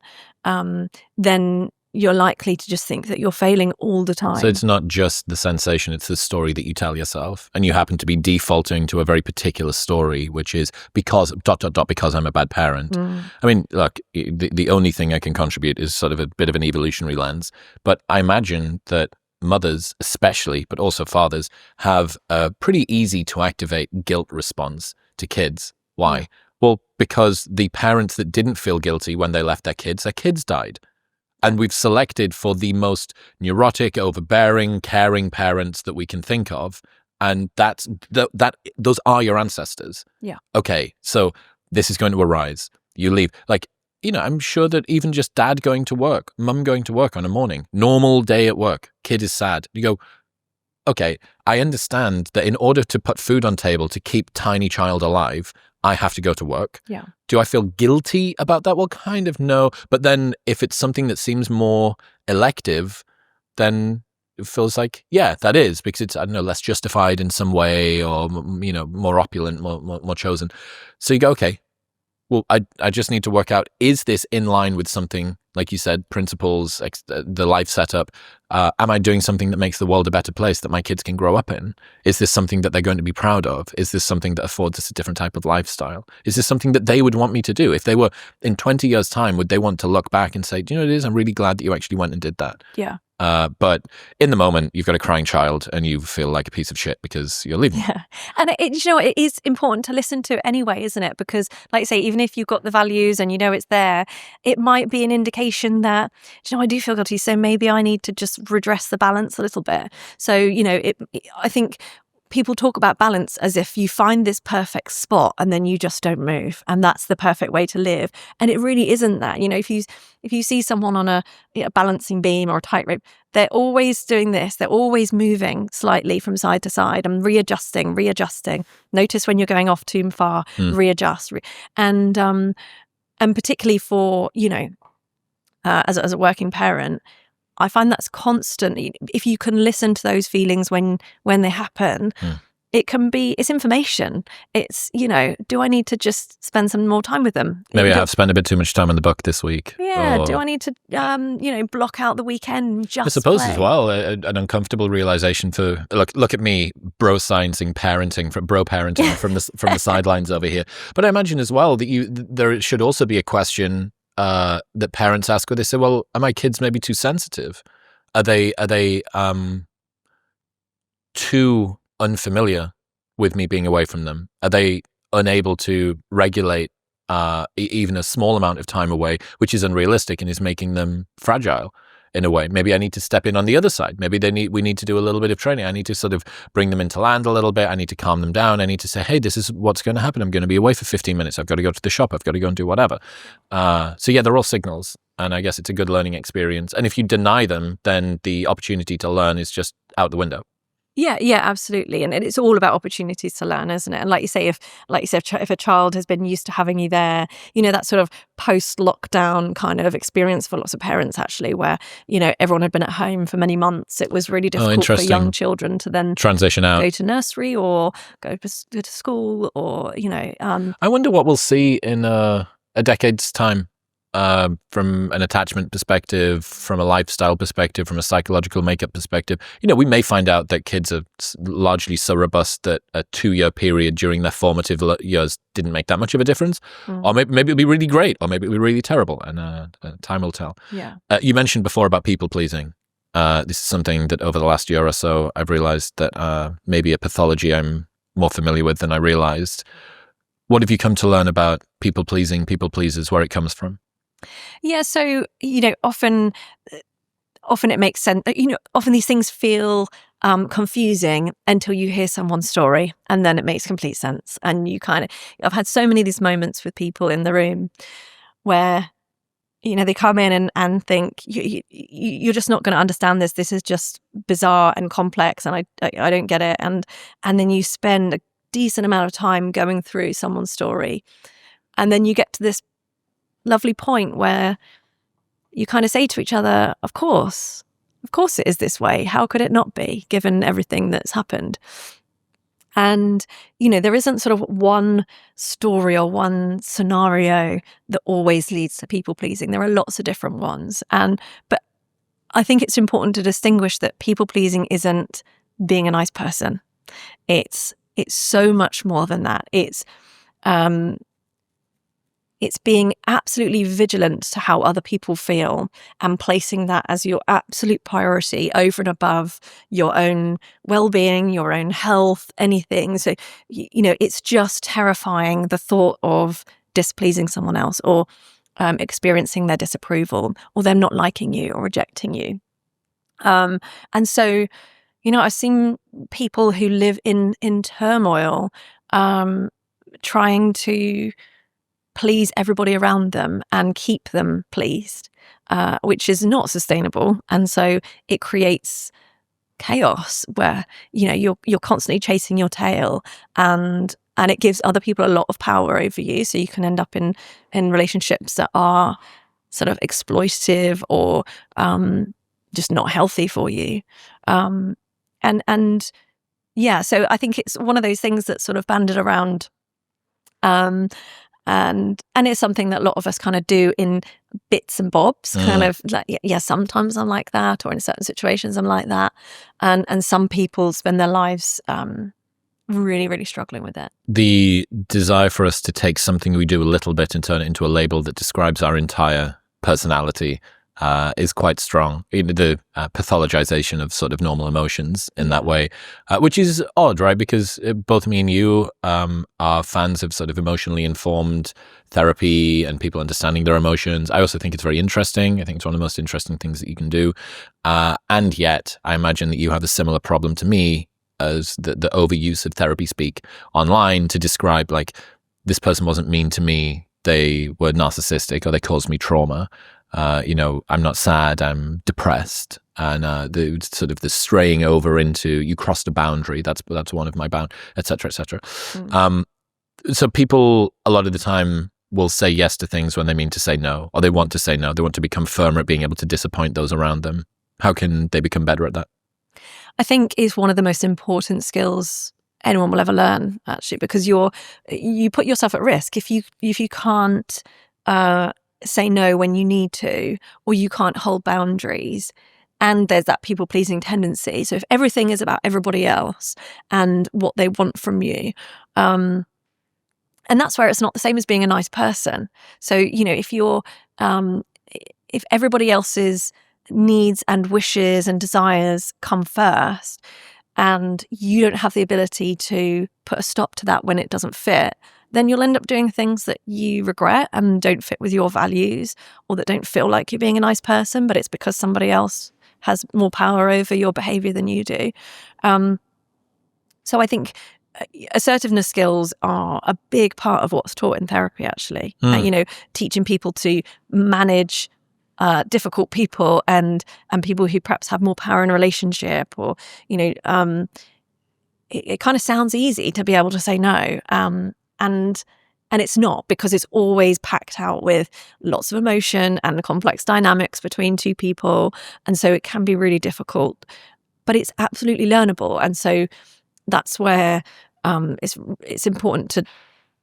then you're likely to just think that you're failing all the time. So it's not just the sensation, it's the story that you tell yourself. And you happen to be defaulting to a very particular story, which is because ... because I'm a bad parent. I mean, look, the only thing I can contribute is sort of a bit of an evolutionary lens. But I imagine that mothers especially, but also fathers, have a pretty easy to activate guilt response to kids. Why? Well, because the parents that didn't feel guilty when they left their kids died. And we've selected for the most neurotic, overbearing, caring parents that we can think of. And those are your ancestors. Yeah. Okay, so this is going to arise. You leave. Like, I'm sure that even just dad going to work, mum going to work on a morning, normal day at work, kid is sad. You go, okay, I understand that in order to put food on table, to keep tiny child alive, I have to go to work. Yeah. Do I feel guilty about that? Well, kind of no. But then if it's something that seems more elective, then it feels like, yeah, that is, because it's, I don't know, less justified in some way, or, more opulent, more chosen. So you go, okay, well, I just need to work out, is this in line with something, like you said, principles, the life setup? Am I doing something that makes the world a better place that my kids can grow up in? Is this something that they're going to be proud of? Is this something that affords us a different type of lifestyle? Is this something that they would want me to do? If they were in 20 years' time, would they want to look back and say, do you know what it is? I'm really glad that you actually went and did that. Yeah. But in the moment, you've got a crying child and you feel like a piece of shit because you're leaving. Yeah. And it is important to listen to anyway, isn't it? Because like I say, even if you've got the values and it's there, it might be an indication that, I do feel guilty. So maybe I need to just redress the balance a little bit. So, I think people talk about balance as if you find this perfect spot and then you just don't move, and that's the perfect way to live. And it really isn't that. If you see someone on a balancing beam or a tightrope, they're always doing this. They're always moving slightly from side to side and readjusting. Notice when you're going off too far, readjust. And particularly for, as a working parent, I find that's constant. If you can listen to those feelings when they happen, it's information. It's, do I need to just spend some more time with them? Maybe I have spent a bit too much time in the book this week. Yeah. Do I need to, block out the weekend? Just I suppose play? As well, an uncomfortable realization for look at me, bro parenting from the sidelines over here. But I imagine as well that there should also be a question that parents ask where they say, well, are my kids maybe too sensitive? Are they too unfamiliar with me being away from them? Are they unable to regulate even a small amount of time away, which is unrealistic and is making them fragile in a way? Maybe I need to step in on the other side. Maybe we need to do a little bit of training. I need to sort of bring them into land a little bit. I need to calm them down. I need to say, hey, this is what's going to happen. I'm going to be away for 15 minutes. I've got to go to the shop. I've got to go and do whatever. So yeah, they're all signals. And I guess it's a good learning experience. And if you deny them, then the opportunity to learn is just out the window. Yeah, absolutely. And it's all about opportunities to learn, isn't it? And like you say, if a child has been used to having you there, that sort of post-lockdown kind of experience for lots of parents, actually, where, everyone had been at home for many months. It was really difficult for young children to then transition out, go to nursery or go to school or, I wonder what we'll see in a decade's time. From an attachment perspective, from a lifestyle perspective, from a psychological makeup perspective, we may find out that kids are largely so robust that a 2-year period during their formative years didn't make that much of a difference. Or maybe it'll be really great, or maybe it'll be really terrible, and time will tell. Yeah. You mentioned before about people pleasing. This is something that over the last year or so, I've realized that maybe a pathology I'm more familiar with than I realized. What have you come to learn about people pleasing, people pleasers, where it comes from? Yeah, so, often it makes sense. Often these things feel confusing until you hear someone's story, and then it makes complete sense. And I've had so many of these moments with people in the room where, they come in and think, you're just not going to understand this. This is just bizarre and complex, and I don't get it. And then you spend a decent amount of time going through someone's story, and then you get to this lovely point where you kind of say to each other, of course it is this way. How could it not be, given everything that's happened? And, there isn't sort of one story or one scenario that always leads to people pleasing. There are lots of different ones. But I think it's important to distinguish that people pleasing isn't being a nice person. It's so much more than that. It's it's being absolutely vigilant to how other people feel and placing that as your absolute priority over and above your own well-being, your own health, anything. So, it's just terrifying, the thought of displeasing someone else, or experiencing their disapproval, or them not liking you or rejecting you. And so, I've seen people who live in turmoil, trying to please everybody around them and keep them pleased, which is not sustainable. And so it creates chaos where, you're constantly chasing your tail, and it gives other people a lot of power over you. So you can end up in relationships that are sort of exploitative, or just not healthy for you. And yeah, so I think it's one of those things that's sort of banded around. And it's something that a lot of us kind of do in bits and bobs, kind of like, yeah, sometimes I'm like that, or in certain situations I'm like that. And some people spend their lives really, really struggling with it. The desire for us to take something we do a little bit and turn it into a label that describes our entire personality is quite strong. The pathologization of sort of normal emotions in that way, which is odd, right? Because both me and you are fans of sort of emotionally informed therapy and people understanding their emotions. I also think it's very interesting. I think it's one of the most interesting things that you can do. And yet, I imagine that you have a similar problem to me as the overuse of therapy speak online to describe, like, this person wasn't mean to me, they were narcissistic, or they caused me trauma. I'm not sad, I'm depressed. And the sort of the straying over into, you crossed a boundary, that's one of my bound, et cetera, et cetera. So people a lot of the time will say yes to things when they mean to say no, or they want to say no. They want to become firmer at being able to disappoint those around them. How can they become better at that? I think is one of the most important skills anyone will ever learn, actually, because you put yourself at risk if you can't say no when you need to, or you can't hold boundaries, and there's that people-pleasing tendency. So if everything is about everybody else and what they want from you, and that's where it's not the same as being a nice person. So, if you're if everybody else's needs and wishes and desires come first, and you don't have the ability to put a stop to that when it doesn't fit, then you'll end up doing things that you regret and don't fit with your values, or that don't feel like you're being a nice person, but it's because somebody else has more power over your behavior than you do. So I think assertiveness skills are a big part of what's taught in therapy, actually. Teaching people to manage difficult people and people who perhaps have more power in a relationship, or it kind of sounds easy to be able to say no, and it's not, because it's always packed out with lots of emotion and complex dynamics between two people, and so it can be really difficult, but it's absolutely learnable. And so that's where it's important to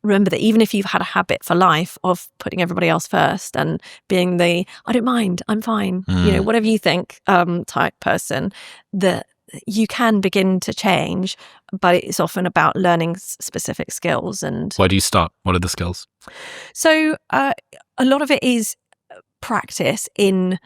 remember that even if you've had a habit for life of putting everybody else first and being the I don't mind, I'm fine, whatever you think type person, that you can begin to change, but it's often about learning specific skills. And where do you start? What are the skills? So a lot of it is practice in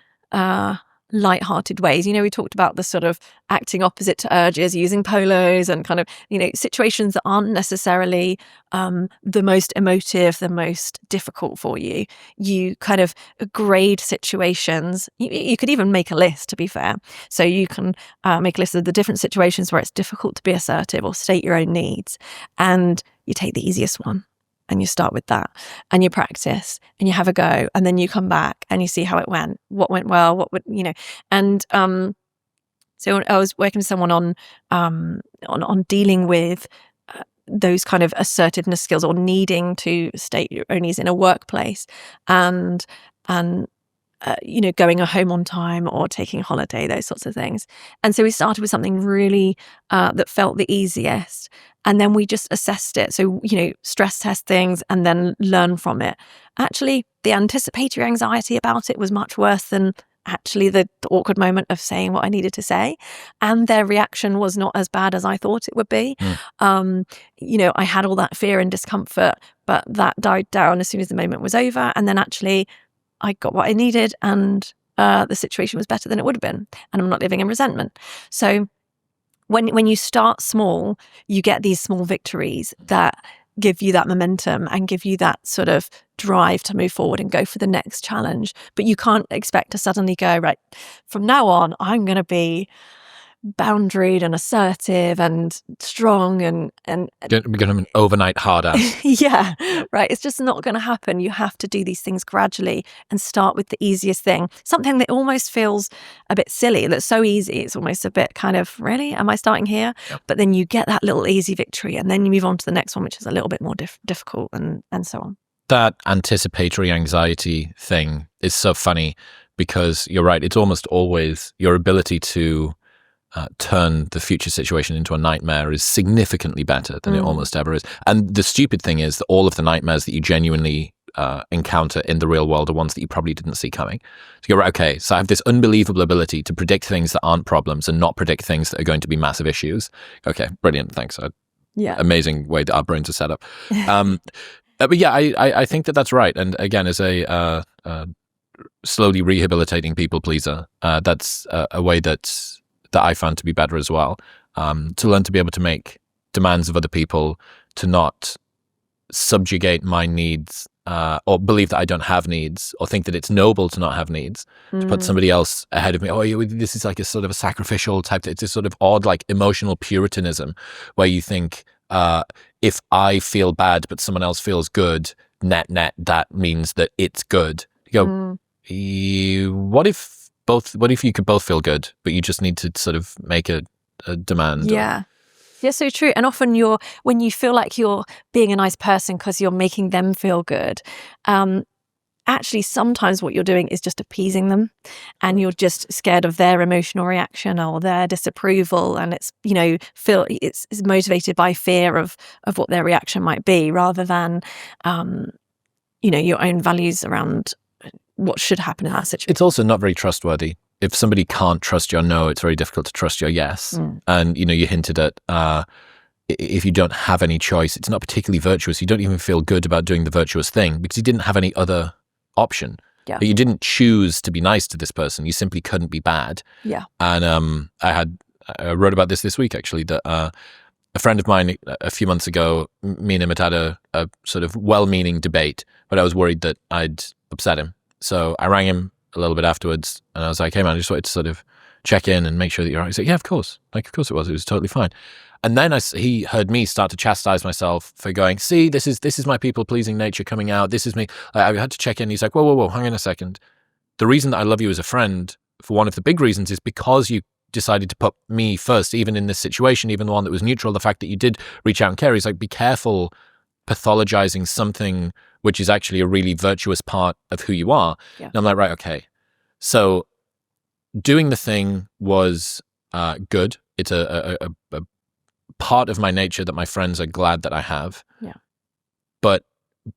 light-hearted ways. We talked about the sort of acting opposite to urges, using polos, and kind of, situations that aren't necessarily the most emotive, the most difficult for you. You kind of grade situations. You could even make a list, to be fair. So you can make a list of the different situations where it's difficult to be assertive or state your own needs, and you take the easiest one. And you start with that, and you practice, and you have a go, and then you come back and you see how it went, what went well, what would, and so I was working with someone on dealing with those kind of assertiveness skills, or needing to state your own needs in a workplace, and going home on time or taking a holiday, those sorts of things. And so we started with something really that felt the easiest. And then we just assessed it. So, stress test things and then learn from it. Actually, the anticipatory anxiety about it was much worse than actually the awkward moment of saying what I needed to say, and their reaction was not as bad as I thought it would be. I had all that fear and discomfort, but that died down as soon as the moment was over, and then actually I got what I needed, and the situation was better than it would have been, and I'm not living in resentment. So when you start small, you get these small victories that give you that momentum and give you that sort of drive to move forward and go for the next challenge. But you can't expect to suddenly go, right, from now on, I'm going to be boundaried and assertive and strong and Become an overnight hard ass. yeah, right. It's just not going to happen. You have to do these things gradually and start with the easiest thing. Something that almost feels a bit silly, that's so easy. It's almost a bit kind of, really? Am I starting here? Yep. But then you get that little easy victory, and then you move on to the next one, which is a little bit more difficult, and so on. That anticipatory anxiety thing is so funny, because you're right. It's almost always your ability to turn the future situation into a nightmare is significantly better than it almost ever is. And the stupid thing is that all of the nightmares that you genuinely encounter in the real world are ones that you probably didn't see coming. So you're right, okay, so I have this unbelievable ability to predict things that aren't problems and not predict things that are going to be massive issues. Okay, brilliant, thanks. Amazing way that our brains are set up. But yeah, I think that that's right. And again, as a slowly rehabilitating people pleaser, that's a way that I found to be better as well. To learn to be able to make demands of other people, to not subjugate my needs, or believe that I don't have needs, or think that it's noble to not have needs, to put somebody else ahead of me. Oh, this is like a sort of a sacrificial type. It's this sort of odd, like emotional puritanism, where you think, if I feel bad but someone else feels good, net, that means that it's good. You go, what if you could both feel good, but you just need to sort of make a demand? Yeah, so true. And often when you feel like you're being a nice person because you're making them feel good, actually sometimes what you're doing is just appeasing them, and you're just scared of their emotional reaction or their disapproval, and it's it's motivated by fear of what their reaction might be, rather than your own values around what should happen in that situation. It's also not very trustworthy. If somebody can't trust your no, it's very difficult to trust your yes. And you hinted at if you don't have any choice, it's not particularly virtuous. You don't even feel good about doing the virtuous thing because you didn't have any other option. Yeah. You didn't choose to be nice to this person. You simply couldn't be bad. Yeah. And I wrote about this week, actually, that a friend of mine a few months ago, me and him had a sort of well-meaning debate, but I was worried that I'd upset him. So I rang him a little bit afterwards, and I was like, hey man, I just wanted to sort of check in and make sure that you're all right. He's like, yeah, of course. Like, of course it was. It was totally fine. And then he heard me start to chastise myself for going, see, this is my people-pleasing nature coming out. This is me. I had to check in. He's like, whoa, hang on a second. The reason that I love you as a friend, for one of the big reasons, is because you decided to put me first, even in this situation, even the one that was neutral, the fact that you did reach out and care. He's like, be careful pathologizing something which is actually a really virtuous part of who you are. Yeah. And I'm like, right, okay. So doing the thing was good. It's a part of my nature that my friends are glad that I have. Yeah. But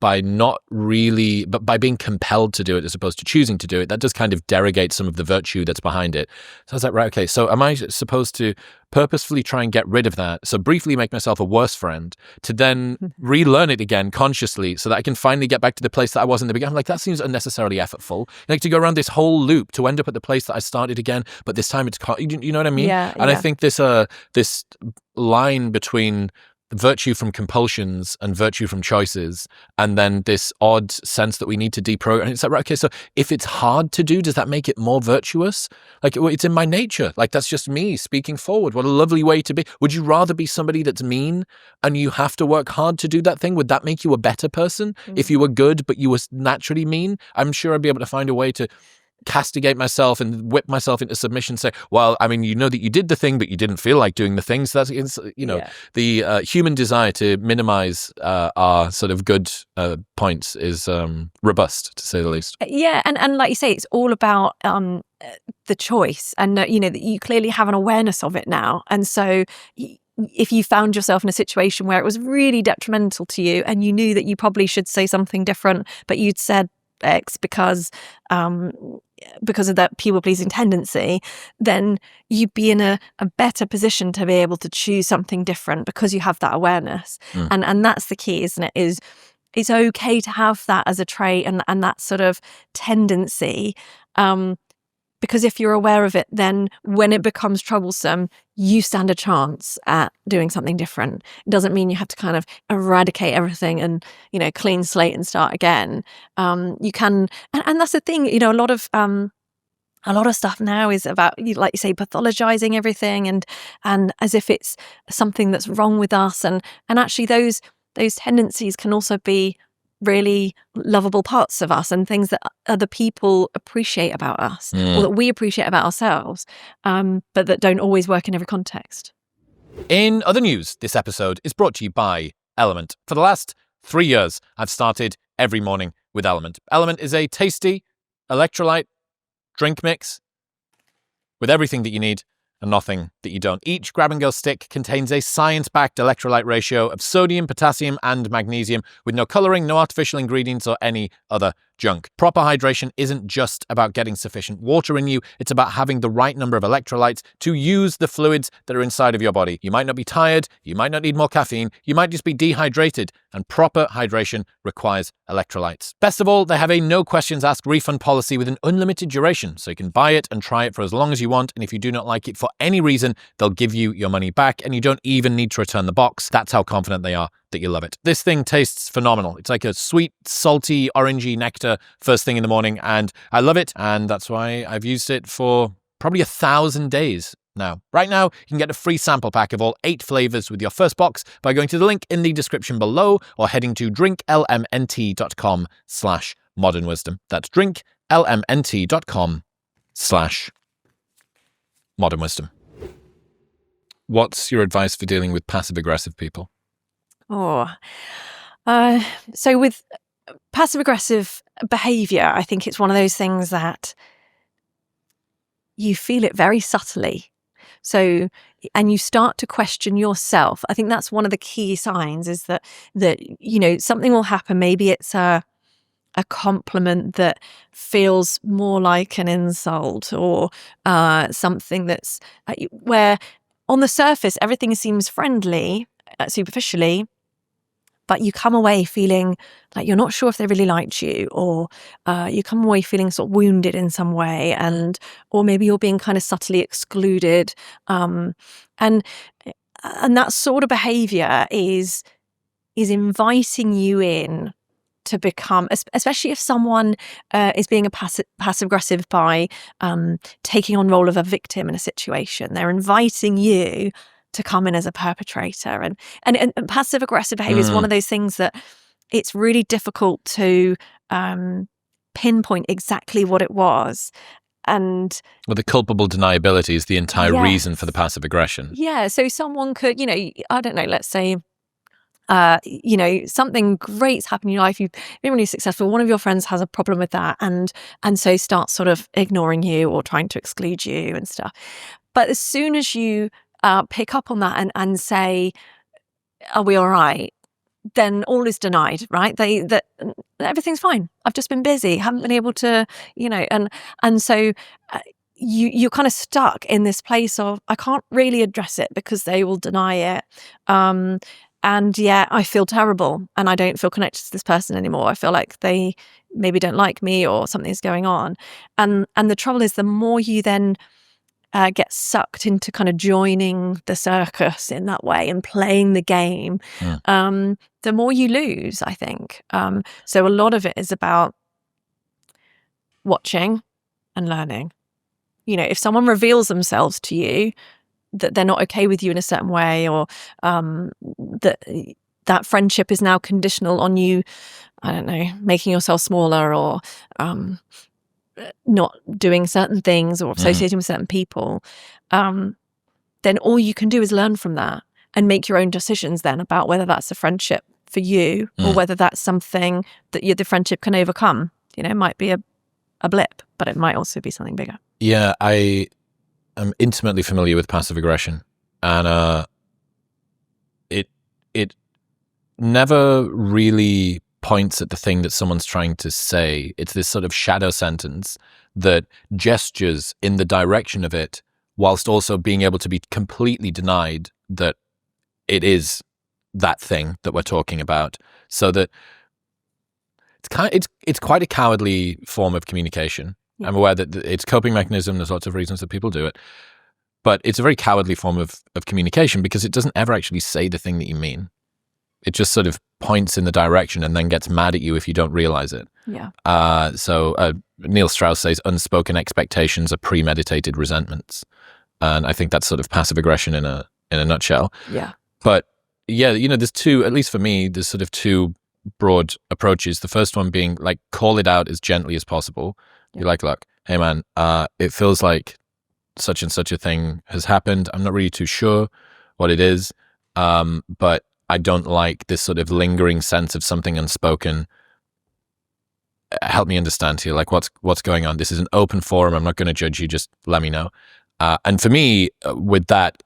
by being compelled to do it as opposed to choosing to do it, that does kind of derogate some of the virtue that's behind it. So I was like, right, okay, so am I supposed to purposefully try and get rid of that? So briefly make myself a worse friend to then relearn it again consciously so that I can finally get back to the place that I was in the beginning. I'm like, that seems unnecessarily effortful. Like to go around this whole loop to end up at the place that I started again, but this time it's, you know what I mean? Yeah. And I think this line between virtue from compulsions and virtue from choices, and then this odd sense that we need to deprogram. And it's like, right, okay, so if it's hard to do, does that make it more virtuous? Like, it's in my nature. Like, that's just me speaking forward. What a lovely way to be. Would you rather be somebody that's mean and you have to work hard to do that thing? Would that make you a better person? If you were good but you were naturally mean? I'm sure I'd be able to find a way to castigate myself and whip myself into submission, say, well, I mean, that you did the thing, but you didn't feel like doing the thing. So that's, the human desire to minimize our sort of good points is robust, to say the least. Yeah. And like you say, it's all about the choice, and that you clearly have an awareness of it now. And so if you found yourself in a situation where it was really detrimental to you and you knew that you probably should say something different, but you'd said X because because of that people-pleasing tendency, then you'd be in a better position to be able to choose something different because you have that awareness. And that's the key, isn't it? Is it's okay to have that as a trait and that sort of tendency. Because if you're aware of it, then when it becomes troublesome, you stand a chance at doing something different. It doesn't mean you have to kind of eradicate everything and, clean slate and start again. You can, and that's the thing, a lot of stuff now is about, like you say, pathologizing everything and as if it's something that's wrong with us. And actually those tendencies can also be really lovable parts of us and things that other people appreciate about us or that we appreciate about ourselves, but that don't always work in every context. In other news, this episode is brought to you by Element. For the last 3 years, I've started every morning with Element. Element is a tasty electrolyte drink mix with everything that you need and nothing that you don't. Each grab-and-go stick contains a science-backed electrolyte ratio of sodium, potassium, and magnesium with no colouring, no artificial ingredients, or any other junk. Proper hydration isn't just about getting sufficient water in you, it's about having the right number of electrolytes to use the fluids that are inside of your body. You might not be tired, you might not need more caffeine, you might just be dehydrated, and proper hydration requires electrolytes. Best of all, they have a no questions asked refund policy with an unlimited duration, so you can buy it and try it for as long as you want, and if you do not like it for any reason, they'll give you your money back, and you don't even need to return the box. That's how confident they are that you love it. This thing tastes phenomenal. It's like a sweet, salty, orangey nectar first thing in the morning, and I love it, and that's why I've used it for probably 1,000 days now. Right now, you can get a free sample pack of all 8 flavors with your first box by going to the link in the description below or heading to drinklmnt.com/modernwisdom. That's drinklmnt.com/modernwisdom. What's your advice for dealing with passive-aggressive people? So with passive-aggressive behaviour, I think it's one of those things that you feel it very subtly. So, and you start to question yourself. I think that's one of the key signs is that something will happen. Maybe it's a compliment that feels more like an insult or something that's where on the surface everything seems friendly, superficially, but you come away feeling like you're not sure if they really liked you, or you come away feeling sort of wounded in some way, or maybe you're being kind of subtly excluded, and that sort of behaviour is inviting you in to become, especially if someone is being a passive aggressive by taking on role of a victim in a situation. They're inviting you to come in as a perpetrator, and passive aggressive behavior is one of those things that it's really difficult to pinpoint exactly what it was. And the culpable deniability is the entire reason for the passive aggression. Yeah, so someone could, I don't know, let's say, something great's happened in your life, you've been really successful, one of your friends has a problem with that, and so starts sort of ignoring you or trying to exclude you and stuff. But as soon as you pick up on that and say, are we all right? Then all is denied, right? That everything's fine. I've just been busy, haven't been able to, and so you're kind of stuck in this place of, I can't really address it because they will deny it. And yet I feel terrible and I don't feel connected to this person anymore. I feel like they maybe don't like me or something's going on. And the trouble is, the more you then get sucked into kind of joining the circus in that way and playing the game, the more you lose, I think. So a lot of it is about watching and learning. If someone reveals themselves to you, that they're not okay with you in a certain way, or that friendship is now conditional on you, I don't know, making yourself smaller or not doing certain things or associating with certain people, then all you can do is learn from that and make your own decisions then about whether that's a friendship for you or whether that's something that the friendship can overcome. It might be a blip, but it might also be something bigger. Yeah, I am intimately familiar with passive aggression, and it never really points at the thing that someone's trying to say. It's this sort of shadow sentence that gestures in the direction of it, whilst also being able to be completely denied that it is that thing that we're talking about. So that it's quite a cowardly form of communication. Yeah. I'm aware that it's a coping mechanism. There's lots of reasons that people do it. But it's a very cowardly form of communication because it doesn't ever actually say the thing that you mean. It just sort of points in the direction and then gets mad at you if you don't realize it. Yeah. So Neil Strauss says unspoken expectations are premeditated resentments. And I think that's sort of passive aggression in a nutshell. Yeah. But yeah, there's two, at least for me, there's sort of two broad approaches. The first one being like, call it out as gently as possible. Yeah. You're like, look, hey man, it feels like such and such a thing has happened. I'm not really too sure what it is, but I don't like this sort of lingering sense of something unspoken. Help me understand here, like what's going on. This is an open forum. I'm not going to judge you. Just let me know. And for me, with that,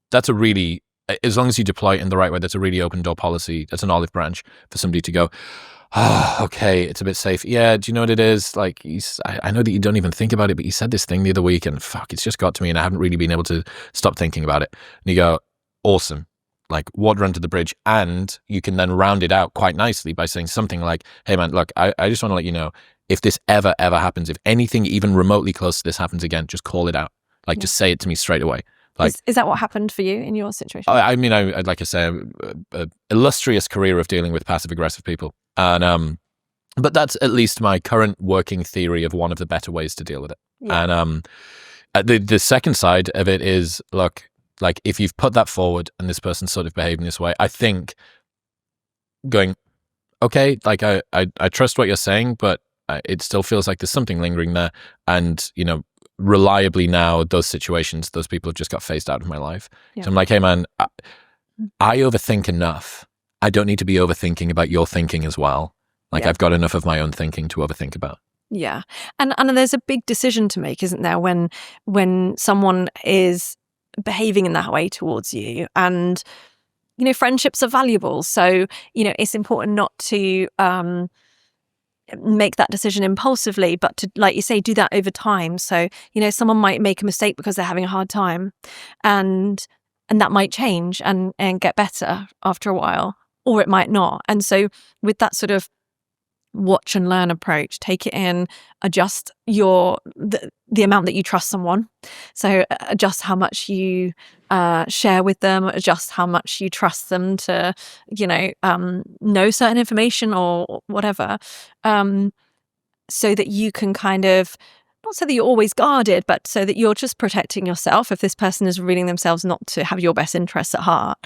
that's a really, as long as you deploy it in the right way, that's a really open door policy. That's an olive branch for somebody to go, okay, it's a bit safe. Yeah, do you know what it is? Like, I know that you don't even think about it, but you said this thing the other week and fuck, it's just got to me and I haven't really been able to stop thinking about it. And you go, awesome. Like, water under the bridge. And you can then round it out quite nicely by saying something like, hey man, look, I just want to let you know, if this ever happens, if anything even remotely close to this happens again, just call it out. Like, just say it to me straight away. Like, is that what happened for you in your situation? I mean, I'd like to say, an illustrious career of dealing with passive aggressive people. And but that's at least my current working theory of one of the better ways to deal with it. Yeah. And the second side of it is, look, like if you've put that forward and this person's sort of behaving this way, I think going, okay, like I trust what you're saying, but it still feels like there's something lingering there. And, reliably now, those situations, those people have just got phased out of my life. Yeah. So I'm like, hey man, I overthink enough. I don't need to be overthinking about your thinking as well. Like, I've got enough of my own thinking to overthink about. Yeah. And there's a big decision to make, isn't there, when someone is behaving in that way towards you. And, friendships are valuable. So, it's important not to make that decision impulsively, but to, like you say, do that over time. So, someone might make a mistake because they're having a hard time and that might change and get better after a while, or it might not. And so with that sort of watch and learn approach, take it in, adjust the amount that you trust someone. So adjust how much you share with them, adjust how much you trust them to, know certain information or whatever, so that you can kind of, not so that you're always guarded, but so that you're just protecting yourself if this person is revealing themselves not to have your best interests at heart.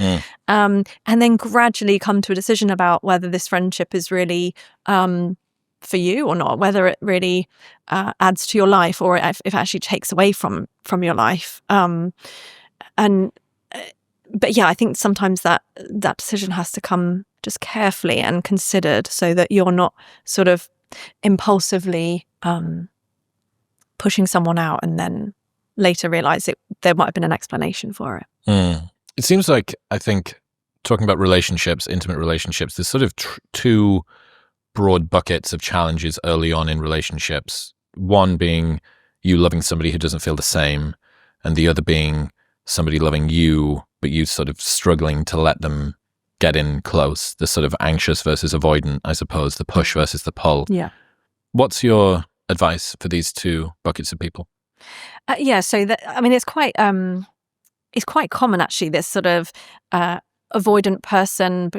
And then gradually come to a decision about whether this friendship is really for you or not, whether it really adds to your life or if it actually takes away from your life. But yeah, I think sometimes that decision has to come just carefully and considered so that you're not sort of impulsively pushing someone out and then later realize there might have been an explanation for it. It seems like, I think, talking about relationships, intimate relationships, there's sort of two broad buckets of challenges early on in relationships. One being you loving somebody who doesn't feel the same, and the other being somebody loving you, but you sort of struggling to let them get in close. The sort of anxious versus avoidant, I suppose, the push versus the pull. Yeah. What's your advice for these two buckets of people? So it's quite common actually, this sort of avoidant person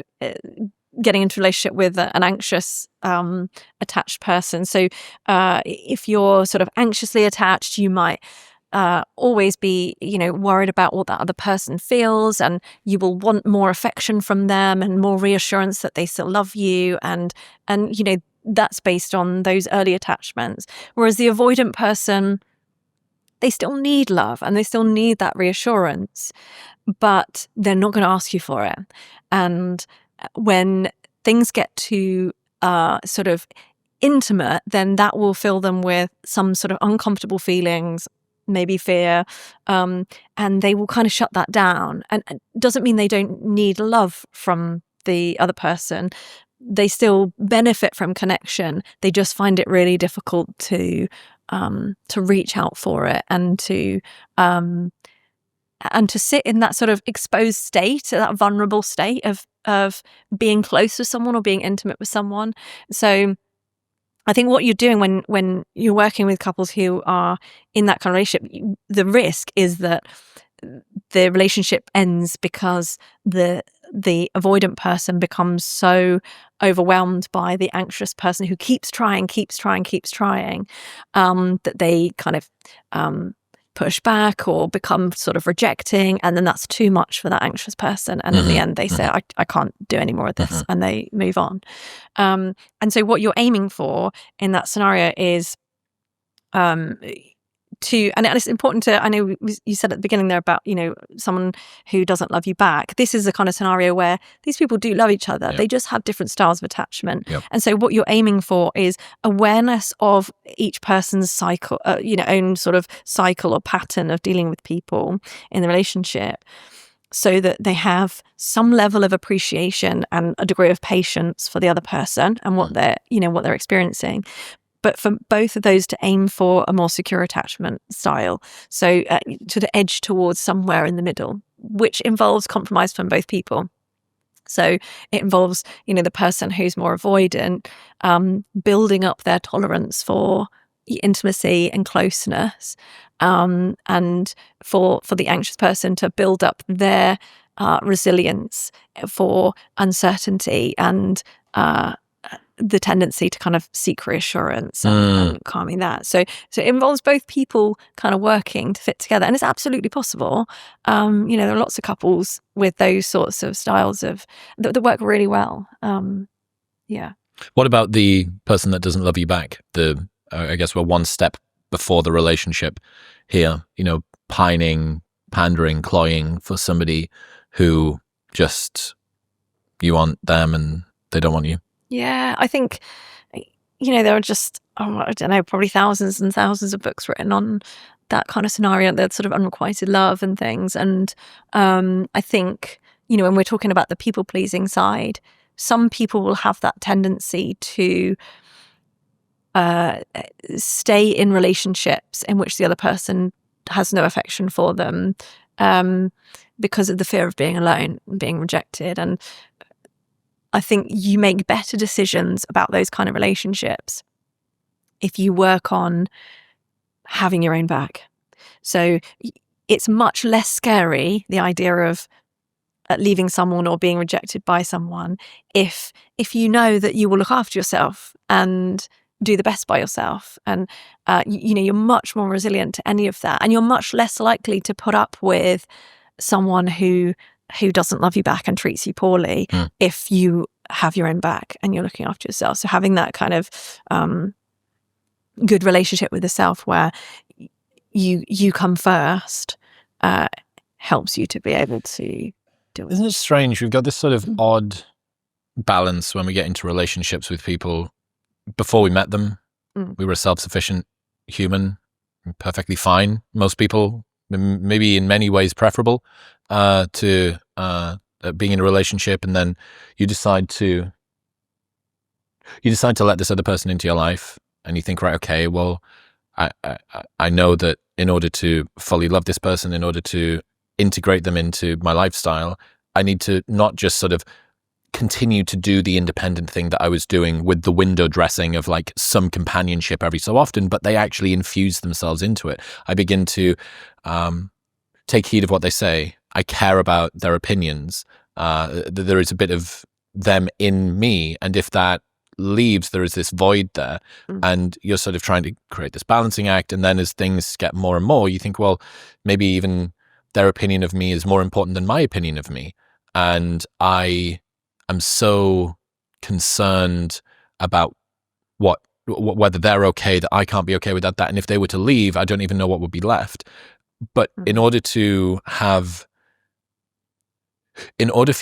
getting into a relationship with an anxious attached person. So if you're sort of anxiously attached, you might always be worried about what that other person feels, and you will want more affection from them and more reassurance that they still love you, and that's based on those early attachments. Whereas the avoidant person, they still need love and they still need that reassurance, but they're not going to ask you for it. And when things get too sort of intimate, then that will fill them with some sort of uncomfortable feelings, maybe fear, and they will kind of shut that down. And it doesn't mean they don't need love from the other person. They still benefit from connection. They just find it really difficult to reach out for it and to sit in that sort of exposed state, that vulnerable state of being close to someone or being intimate with someone. So I think what you're doing when you're working with couples who are in that kind of relationship, the risk is that the relationship ends because the avoidant person becomes so overwhelmed by the anxious person who keeps trying, that they kind of push back or become sort of rejecting, and then that's too much for that anxious person, and in the end they say, I can't do any more of this, and they move on. And so what you're aiming for in that scenario is and it's important to, I know you said at the beginning there about, someone who doesn't love you back. This is the kind of scenario where these people do love each other. Yep. They just have different styles of attachment. Yep. And so what you're aiming for is awareness of each person's cycle, own sort of cycle or pattern of dealing with people in the relationship, so that they have some level of appreciation and a degree of patience for the other person and what they're experiencing. But for both of those to aim for a more secure attachment style. So to the edge towards somewhere in the middle, which involves compromise from both people. So it involves, the person who's more avoidant, building up their tolerance for intimacy and closeness, and for the anxious person to build up their resilience for uncertainty and the tendency to kind of seek reassurance and calming that. So it involves both people kind of working to fit together, and it's absolutely possible. There are lots of couples with those sorts of styles that work really well. Yeah. What about the person that doesn't love you back? I guess we're one step before the relationship here. Pining, pandering, cloying for somebody who just, you want them and they don't want you. Yeah, I think, there are just, I don't know, probably thousands and thousands of books written on that kind of scenario, that sort of unrequited love and things. And I think, when we're talking about the people-pleasing side, some people will have that tendency to stay in relationships in which the other person has no affection for them because of the fear of being alone and being rejected. And I think you make better decisions about those kind of relationships if you work on having your own back. So it's much less scary, the idea of leaving someone or being rejected by someone, if you know that you will look after yourself and do the best by yourself. And, you're much more resilient to any of that. And you're much less likely to put up with someone who doesn't love you back and treats you poorly if you have your own back and you're looking after yourself. So having that kind of good relationship with the self where you come first helps you to be able to do it. Isn't it strange? We've got this sort of odd balance when we get into relationships with people. Before we met them, we were a self-sufficient human, perfectly fine. Most people, maybe in many ways preferable to being in a relationship, and then you decide to let this other person into your life, and you think, right, okay, well, I know that in order to fully love this person, in order to integrate them into my lifestyle, I need to not just sort of continue to do the independent thing that I was doing with the window dressing of like some companionship every so often, but they actually infuse themselves into it. I begin to take heed of what they say. I care about their opinions. There is a bit of them in me, and if that leaves, there is this void there, and you're sort of trying to create this balancing act. And then as things get more and more, you think, well, maybe even their opinion of me is more important than my opinion of me, and I am so concerned about whether they're okay, that I can't be okay without that. And if they were to leave, I don't even know what would be left. But in order for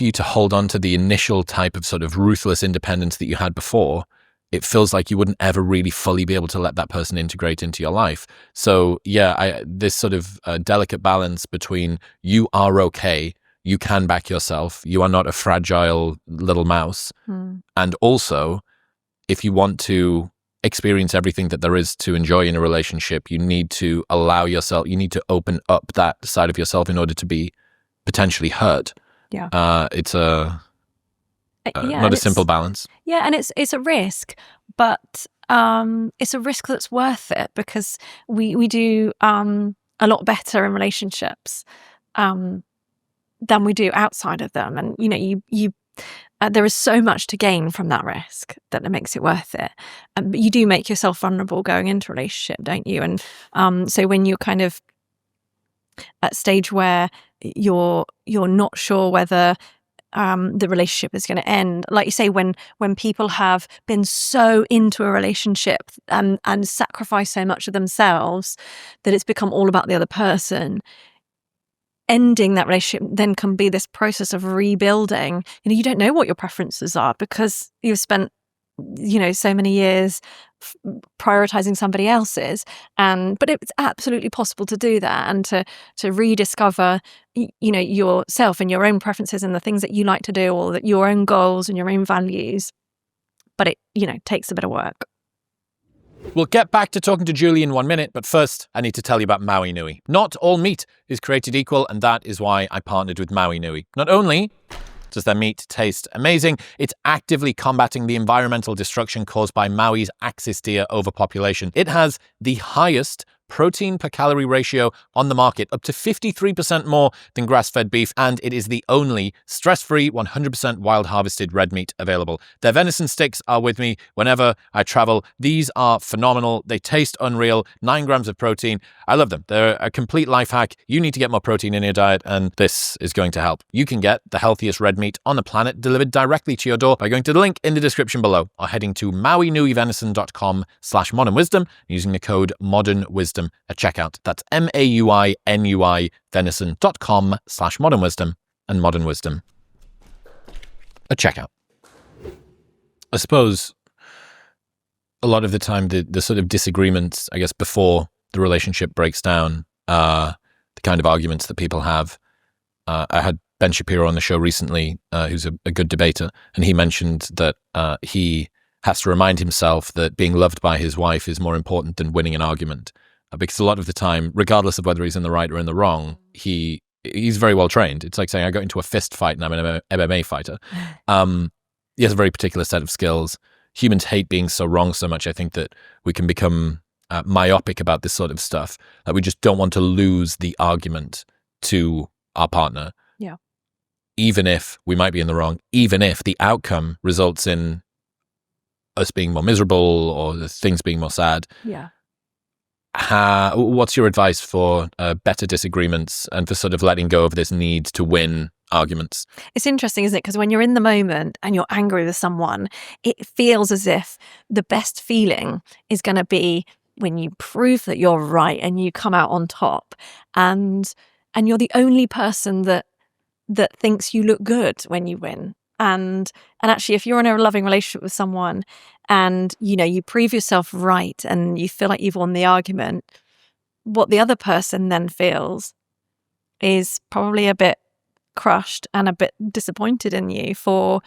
you to hold on to the initial type of sort of ruthless independence that you had before, it feels like you wouldn't ever really fully be able to let that person integrate into your life. So yeah, this sort of delicate balance between you are okay, you can back yourself, you are not a fragile little mouse, and also if you want to experience everything that there is to enjoy in a relationship. You need to allow yourself, you need to open up that side of yourself in order to be potentially heard. Yeah. It's Yeah, not a simple balance. Yeah, and it's a risk, but it's a risk that's worth it, because we do a lot better in relationships than we do outside of them. And you there is so much to gain from that risk that it makes it worth it. But you do make yourself vulnerable going into a relationship, don't you? And so when you're kind of at a stage where you're not sure whether the relationship is going to end, like you say, when people have been so into a relationship and sacrificed so much of themselves that it's become all about the other person, ending that relationship then can be this process of rebuilding. You don't know what your preferences are because you've spent so many years prioritizing somebody else's, but it's absolutely possible to do that and to rediscover yourself and your own preferences and the things that you like to do, or that your own goals and your own values. But it takes a bit of work. We'll get back to talking to Julie in 1 minute, but first I need to tell you about Maui Nui. Not all meat is created equal, and that is why I partnered with Maui Nui. Not only does their meat taste amazing, it's actively combating the environmental destruction caused by Maui's axis deer overpopulation. It has the highest protein per calorie ratio on the market, up to 53% more than grass-fed beef, and it is the only stress-free 100% wild harvested red meat available. Their venison sticks are with me whenever I travel. These are phenomenal. They taste unreal. 9 grams of protein. I love them. They're a complete life hack. You need to get more protein in your diet, and this is going to help. You can get the healthiest red meat on the planet delivered directly to your door by going to the link in the description below, or heading to mauinuivenison.com/modernwisdom using the code modernwisdom at checkout. That's MAUINUI venison.com/modernwisdom and modern wisdom at checkout. I suppose a lot of the time the sort of disagreements, I guess, before the relationship breaks down, the kind of arguments that people have. I had Ben Shapiro on the show recently, who's a good debater, and he mentioned that he has to remind himself that being loved by his wife is more important than winning an argument. Because a lot of the time, regardless of whether he's in the right or in the wrong, he's very well trained. It's like saying I got into a fist fight and I'm an MMA fighter. He has a very particular set of skills. Humans hate being so wrong so much. I think that we can become myopic about this sort of stuff. That we just don't want to lose the argument to our partner. Yeah. Even if we might be in the wrong, even if the outcome results in us being more miserable or the things being more sad. Yeah. What's your advice for better disagreements and for sort of letting go of this need to win arguments? It's interesting, isn't it? Because when you're in the moment and you're angry with someone, it feels as if the best feeling is going to be when you prove that you're right and you come out on top, and you're the only person that thinks you look good when you win. And actually, if you're in a loving relationship with someone and you prove yourself right and you feel like you've won the argument, what the other person then feels is probably a bit crushed and a bit disappointed in you for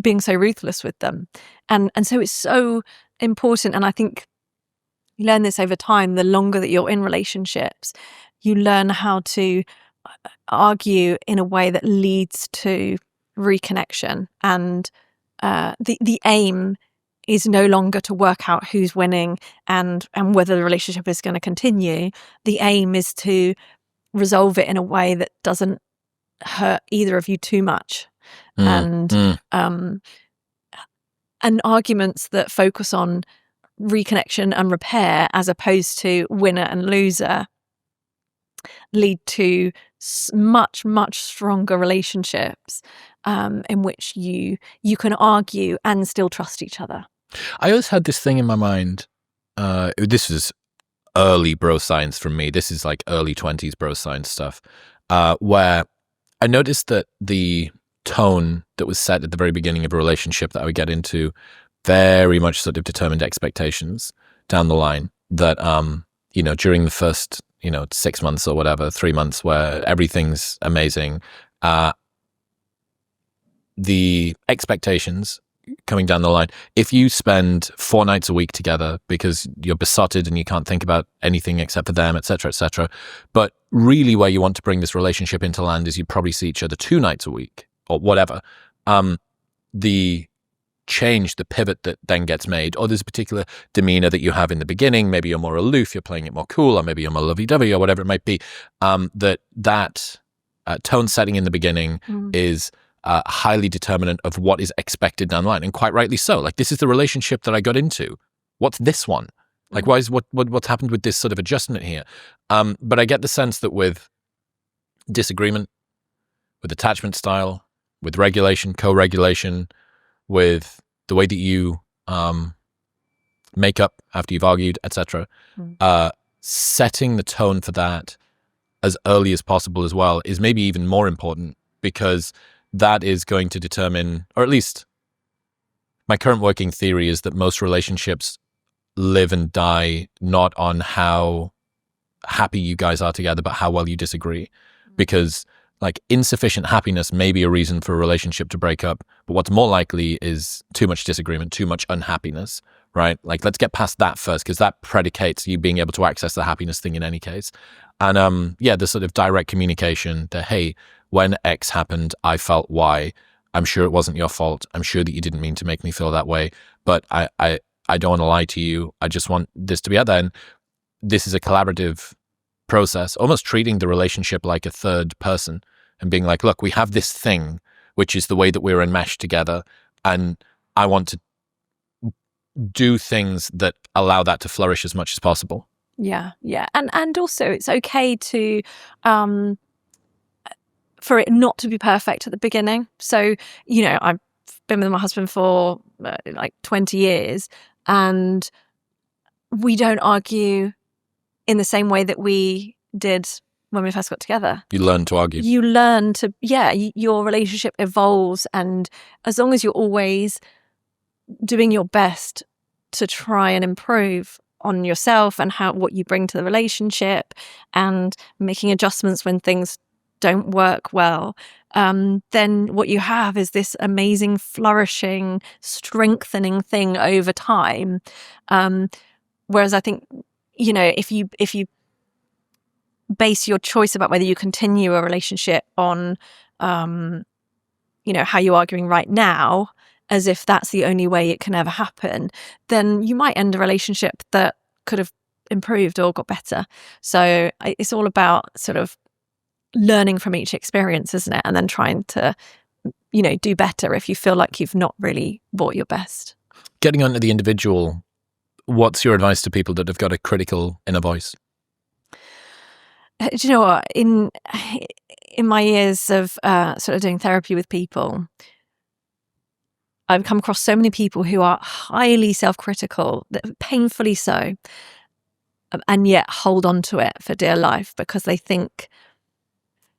being so ruthless with them. And so it's so important. And I think you learn this over time. The longer that you're in relationships, you learn how to argue in a way that leads to reconnection, and the aim is no longer to work out who's winning and whether the relationship is going to continue. The aim is to resolve it in a way that doesn't hurt either of you too much. And arguments that focus on reconnection and repair as opposed to winner and loser lead to much, much stronger relationships in which you can argue and still trust each other. I always had this thing in my mind. This is early bro science from me. This is like early 20s bro science stuff, where I noticed that the tone that was set at the very beginning of a relationship that I would get into very much sort of determined expectations down the line. That, during the first 6 months or whatever, 3 months where everything's amazing, the expectations coming down the line. If you spend 4 nights a week together because you're besotted and you can't think about anything except for them, etc., but really where you want to bring this relationship into land is you probably see each other 2 nights a week or whatever. The change, the pivot that then gets made, or there's a particular demeanor that you have in the beginning, maybe you're more aloof, you're playing it more cool, or maybe you're more lovey-dovey or whatever it might be, that tone setting in the beginning is highly determinant of what is expected down the line, and quite rightly so. Like, this is the relationship that I got into. What's this one? Like, why is what's happened with this sort of adjustment here? But I get the sense that with disagreement, with attachment style, with regulation, co-regulation, with the way that you make up after you've argued, etc., setting the tone for that as early as possible as well is maybe even more important, because that is going to determine, or at least my current working theory is that most relationships live and die not on how happy you guys are together, but how well you disagree. Because like insufficient happiness may be a reason for a relationship to break up, but what's more likely is too much disagreement, too much unhappiness, right? Like, let's get past that first, because that predicates you being able to access the happiness thing in any case. And the sort of direct communication that, hey, when X happened, I felt Y. I'm sure it wasn't your fault. I'm sure that you didn't mean to make me feel that way, but I don't want to lie to you. I just want this to be out there. And this is a collaborative process, almost treating the relationship like a third person and being like, look, we have this thing, which is the way that we're enmeshed together. And I want to do things that allow that to flourish as much as possible. Yeah. And also it's okay to, for it not to be perfect at the beginning. So, I've been with my husband for like 20 years, and we don't argue in the same way that we did when we first got together. You learn to argue. You learn to, your relationship evolves. And as long as you're always doing your best to try and improve on yourself and what you bring to the relationship, and making adjustments when things don't work well, then what you have is this amazing, flourishing, strengthening thing over time. Whereas I think, if you base your choice about whether you continue a relationship on, how you're arguing right now, as if that's the only way it can ever happen, then you might end a relationship that could have improved or got better. So it's all about sort of learning from each experience, isn't it? And then trying to, do better if you feel like you've not really brought your best. Getting onto the individual, what's your advice to people that have got a critical inner voice? Do you know what? In my years of sort of doing therapy with people, I've come across so many people who are highly self-critical, painfully so, and yet hold on to it for dear life because they think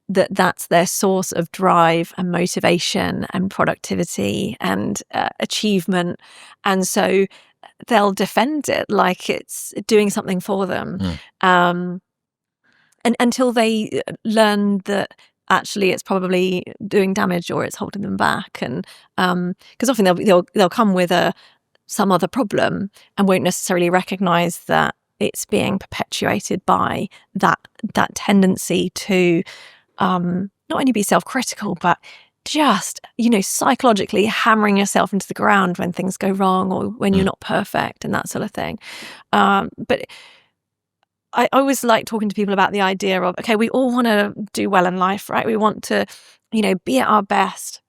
that that's their source of drive and motivation and productivity and achievement. And so they'll defend it like it's doing something for them. And until they learn that actually it's probably doing damage or it's holding them back. And because often they'll come with some other problem and won't necessarily recognize that it's being perpetuated by that tendency to not only be self-critical, but just, psychologically hammering yourself into the ground when things go wrong or when you're not perfect and that sort of thing. But I always like talking to people about the idea of, okay, we all want to do well in life, right? We want to, be at our best.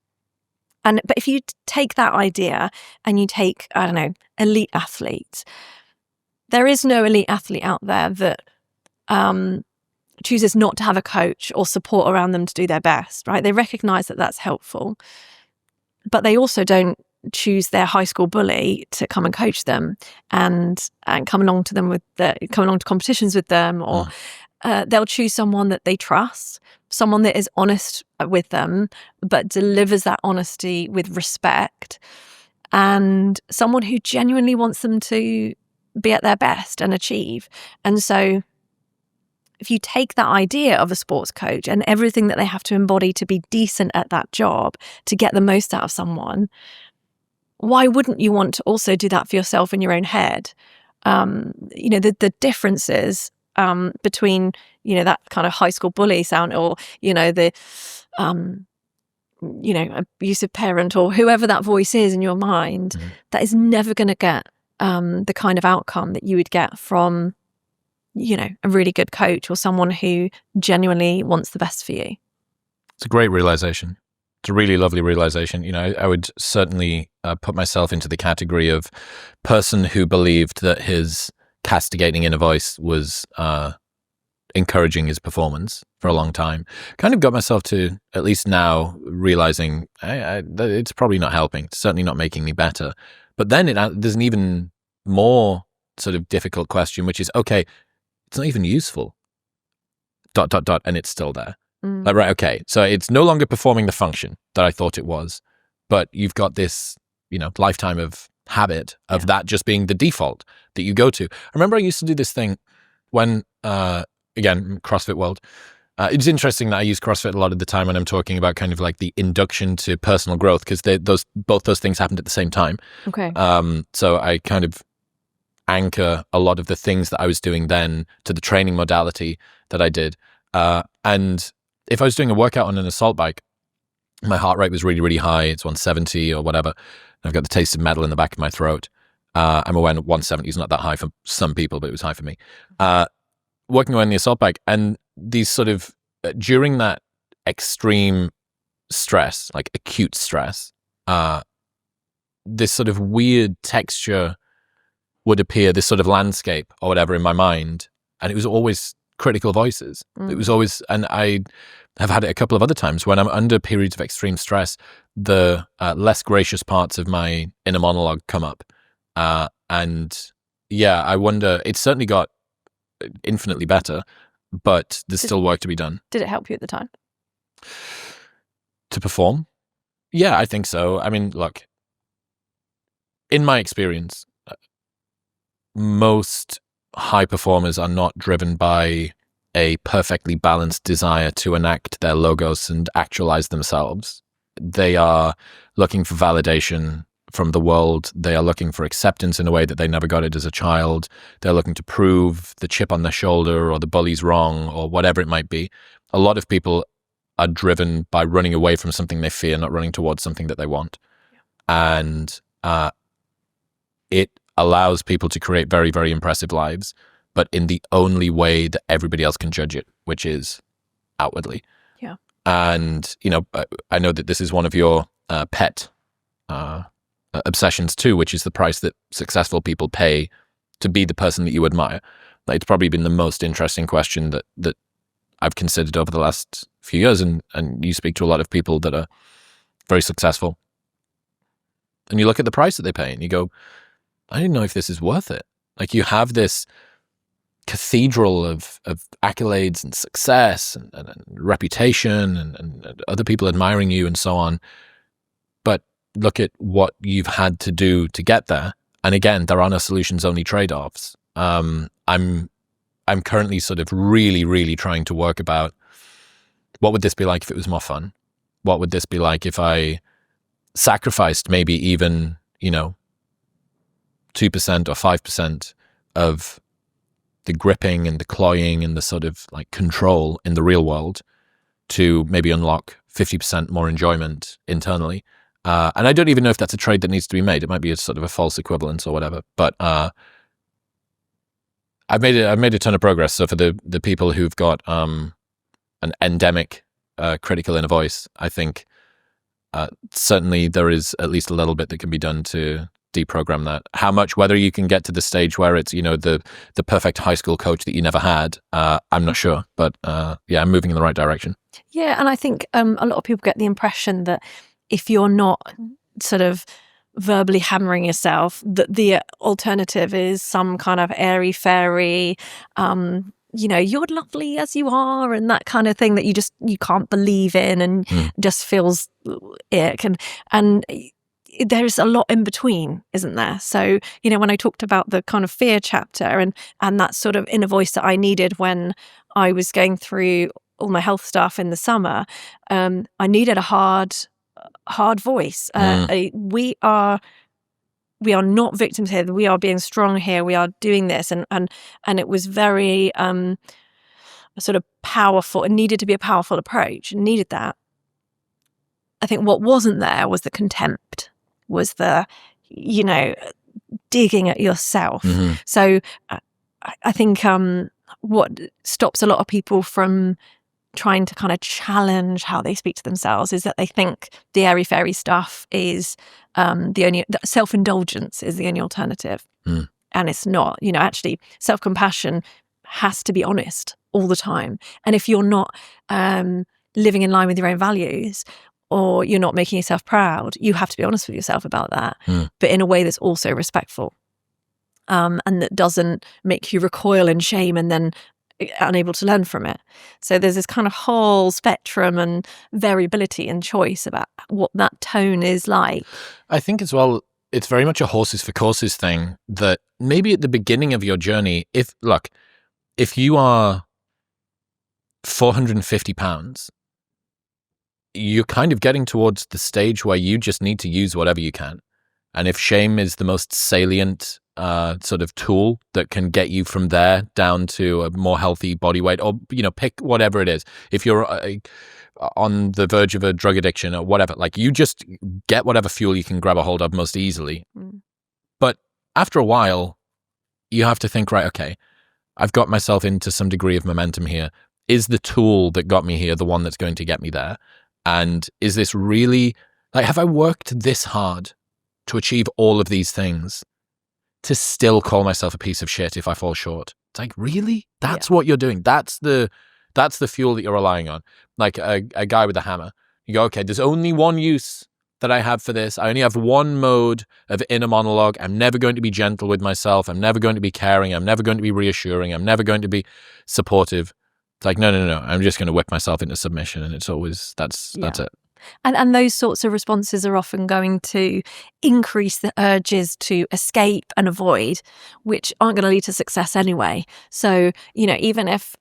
But if you take that idea and you take, I don't know, elite athletes, there is no elite athlete out there that chooses not to have a coach or support around them to do their best, right? They recognize that that's helpful, but they also don't choose their high school bully to come and coach them and come along to competitions with them, or they'll choose someone that they trust, someone that is honest with them, but delivers that honesty with respect, and someone who genuinely wants them to be at their best and achieve. And so if you take that idea of a sports coach and everything that they have to embody to be decent at that job, to get the most out of someone, why wouldn't you want to also do that for yourself in your own head? The differences between, that kind of high school bully sound, or, the, abusive parent, or whoever that voice is in your mind, that is never going to get the kind of outcome that you would get from, a really good coach or someone who genuinely wants the best for you. It's a great realization. It's a really lovely realization. I would certainly put myself into the category of person who believed that his castigating inner voice was encouraging his performance for a long time. Kind of got myself to, at least now, realizing it's probably not helping. It's certainly not making me better. But then there's an even more sort of difficult question, which is, okay, it's not even useful. ... And it's still there. Like, right, okay, so it's no longer performing the function that I thought it was, but you've got this, lifetime of habit of that just being the default that you go to. I remember I used to do this thing when, again, CrossFit world. It's interesting that I use CrossFit a lot of the time when I'm talking about kind of like the induction to personal growth, because both those things happened at the same time. Okay. So I kind of anchor a lot of the things that I was doing then to the training modality that I did. And if I was doing a workout on an assault bike, my heart rate was really, really high. It's 170 or whatever. I've got the taste of metal in the back of my throat. I'm aware 170 is not that high for some people, but it was high for me. Working away on the assault bike, and these sort of, during that extreme stress, like acute stress, this sort of weird texture would appear, this sort of landscape or whatever in my mind. And it was always critical voices. It was always, and I have had it a couple of other times when I'm under periods of extreme stress, the less gracious parts of my inner monologue come up. And yeah, I wonder, it's certainly got infinitely better, but there's still work to be done. Did it help you at the time? To perform? Yeah, I think so. I mean, look, in my experience, most high performers are not driven by a perfectly balanced desire to enact their logos and actualize themselves. They are looking for validation from the world. They are looking for acceptance in a way that they never got it as a child. They're looking to prove the chip on their shoulder or the bully's wrong or whatever it might be. A lot of people are driven by running away from something they fear, not running towards something that they want. Yeah. And it allows people to create very, very impressive lives, but in the only way that everybody else can judge it, which is outwardly. Yeah. And, I know that this is one of your pet obsessions too, which is the price that successful people pay to be the person that you admire. Like, it's probably been the most interesting question that I've considered over the last few years. And you speak to a lot of people that are very successful. And you look at the price that they pay and you go, I don't know if this is worth it. Like, you have this cathedral of accolades and success and reputation and other people admiring you and so on. But look at what you've had to do to get there. And again, there are no solutions, only trade-offs. I'm currently sort of really, really trying to work about what would this be like if it was more fun? What would this be like if I sacrificed maybe even, 2% or 5% of the gripping and the cloying and the sort of like control in the real world to maybe unlock 50% more enjoyment internally. And I don't even know if that's a trade that needs to be made. It might be a sort of a false equivalence or whatever. But I've made a ton of progress. So for the people who've got an endemic critical inner voice, I think certainly there is at least a little bit that can be done to deprogram that. How much, whether you can get to the stage where it's, the perfect high school coach that you never had, I'm not sure. But yeah, I'm moving in the right direction. Yeah, and I think a lot of people get the impression that if you're not sort of verbally hammering yourself, that the alternative is some kind of airy-fairy, you're lovely as you are, and that kind of thing that you can't believe in and just feels ick. And there's a lot in between, isn't there? So, when I talked about the kind of fear chapter and that sort of inner voice that I needed when I was going through all my health stuff in the summer, I needed a hard voice. We are we are not victims here. We are being strong here. We are doing this. And it was very sort of powerful. It needed to be a powerful approach. It needed that. I think what wasn't there was the contempt, was the, digging at yourself. Mm-hmm. So I think what stops a lot of people from trying to kind of challenge how they speak to themselves is that they think the airy-fairy stuff is self-indulgence is the only alternative. Mm. And it's not. Actually, self-compassion has to be honest all the time. And if you're not living in line with your own values, or you're not making yourself proud, you have to be honest with yourself about that, but in a way that's also respectful, and that doesn't make you recoil in shame and then unable to learn from it. So there's this kind of whole spectrum and variability and choice about what that tone is like. I think as well, it's very much a horses for courses thing, that maybe at the beginning of your journey, if you are 450 pounds, you're kind of getting towards the stage where you just need to use whatever you can. And if shame is the most salient sort of tool that can get you from there down to a more healthy body weight, or, pick whatever it is. If you're on the verge of a drug addiction or whatever, like, you just get whatever fuel you can grab a hold of most easily. But after a while, you have to think, right, okay, I've got myself into some degree of momentum here. Is the tool that got me here the one that's going to get me there? And is this really, have I worked this hard to achieve all of these things to still call myself a piece of shit if I fall short? It's like, really? That's what you're doing. That's the fuel that you're relying on. Like a guy with a hammer. You go, okay, there's only one use that I have for this. I only have one mode of inner monologue. I'm never going to be gentle with myself. I'm never going to be caring. I'm never going to be reassuring. I'm never going to be supportive. It's like, no. I'm just going to whip myself into submission. And it's always, that's it. And those sorts of responses are often going to increase the urges to escape and avoid, which aren't going to lead to success anyway. So, even if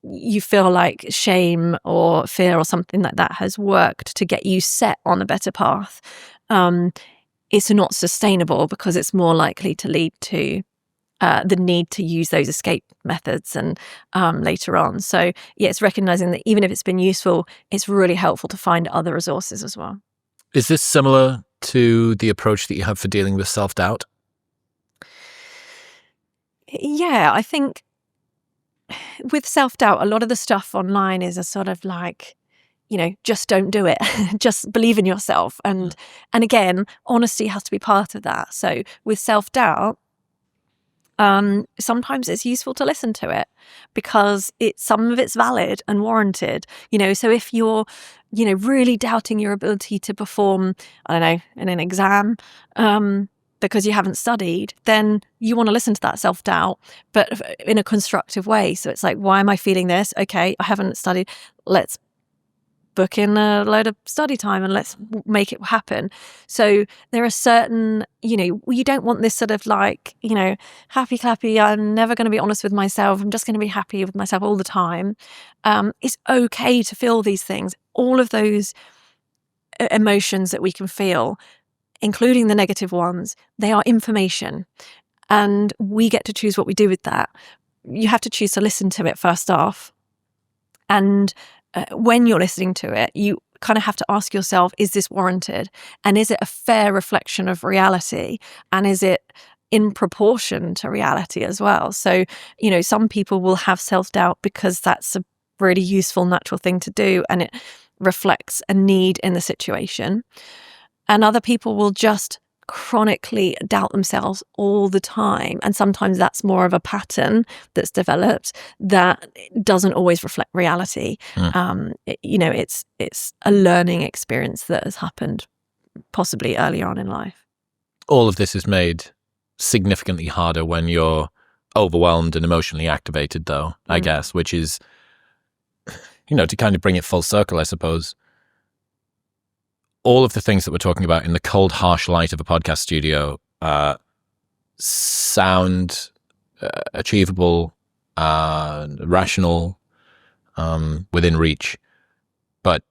you feel like shame or fear or something like that has worked to get you set on a better path, it's not sustainable, because it's more likely to lead to the need to use those escape methods and later on. So it's recognizing that even if it's been useful, it's really helpful to find other resources as well. Is this similar to the approach that you have for dealing with self-doubt? Yeah, I think with self-doubt, a lot of the stuff online is a sort of like, just don't do it. Just believe in yourself. And again, honesty has to be part of that. So with self-doubt, sometimes it's useful to listen to it, because some of it's valid and warranted. So if you're, really doubting your ability to perform, I don't know, in an exam, because you haven't studied, then you want to listen to that self-doubt, but in a constructive way. So it's like, why am I feeling this? Okay, I haven't studied. Let's book in a load of study time and let's make it happen. So there are certain, you don't want this sort of like, happy clappy, I'm never going to be honest with myself, I'm just going to be happy with myself all the time. It's okay to feel these things. All of those emotions that we can feel, including the negative ones, they are information, and we get to choose what we do with that. You have to choose to listen to it first off. And when you're listening to it, you kind of have to ask yourself, is this warranted? And is it a fair reflection of reality? And is it in proportion to reality as well? So, some people will have self-doubt because that's a really useful, natural thing to do, and it reflects a need in the situation. And other people will just chronically doubt themselves all the time. And sometimes that's more of a pattern that's developed that doesn't always reflect reality. It's a learning experience that has happened possibly earlier on in life. All of this is made significantly harder when you're overwhelmed and emotionally activated, though, I guess, which is, to kind of bring it full circle, I suppose. All of the things that we're talking about in the cold, harsh light of a podcast studio sound achievable, rational, within reach. But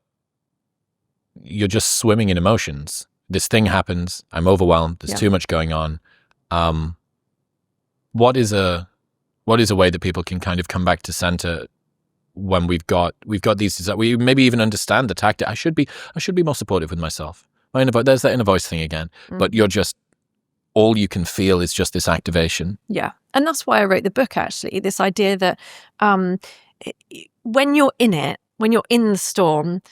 you're just swimming in emotions. this thing happens. I'm overwhelmed. There's too much going on. What is a way that people can kind of come back to center when we've got these? We maybe even understand the tactic. I should be more supportive with myself. There's that inner voice thing again. But you're just, all you can feel is just this activation. Yeah, and that's why I wrote the book. Actually, this idea that when you're in it, when you're in the storm,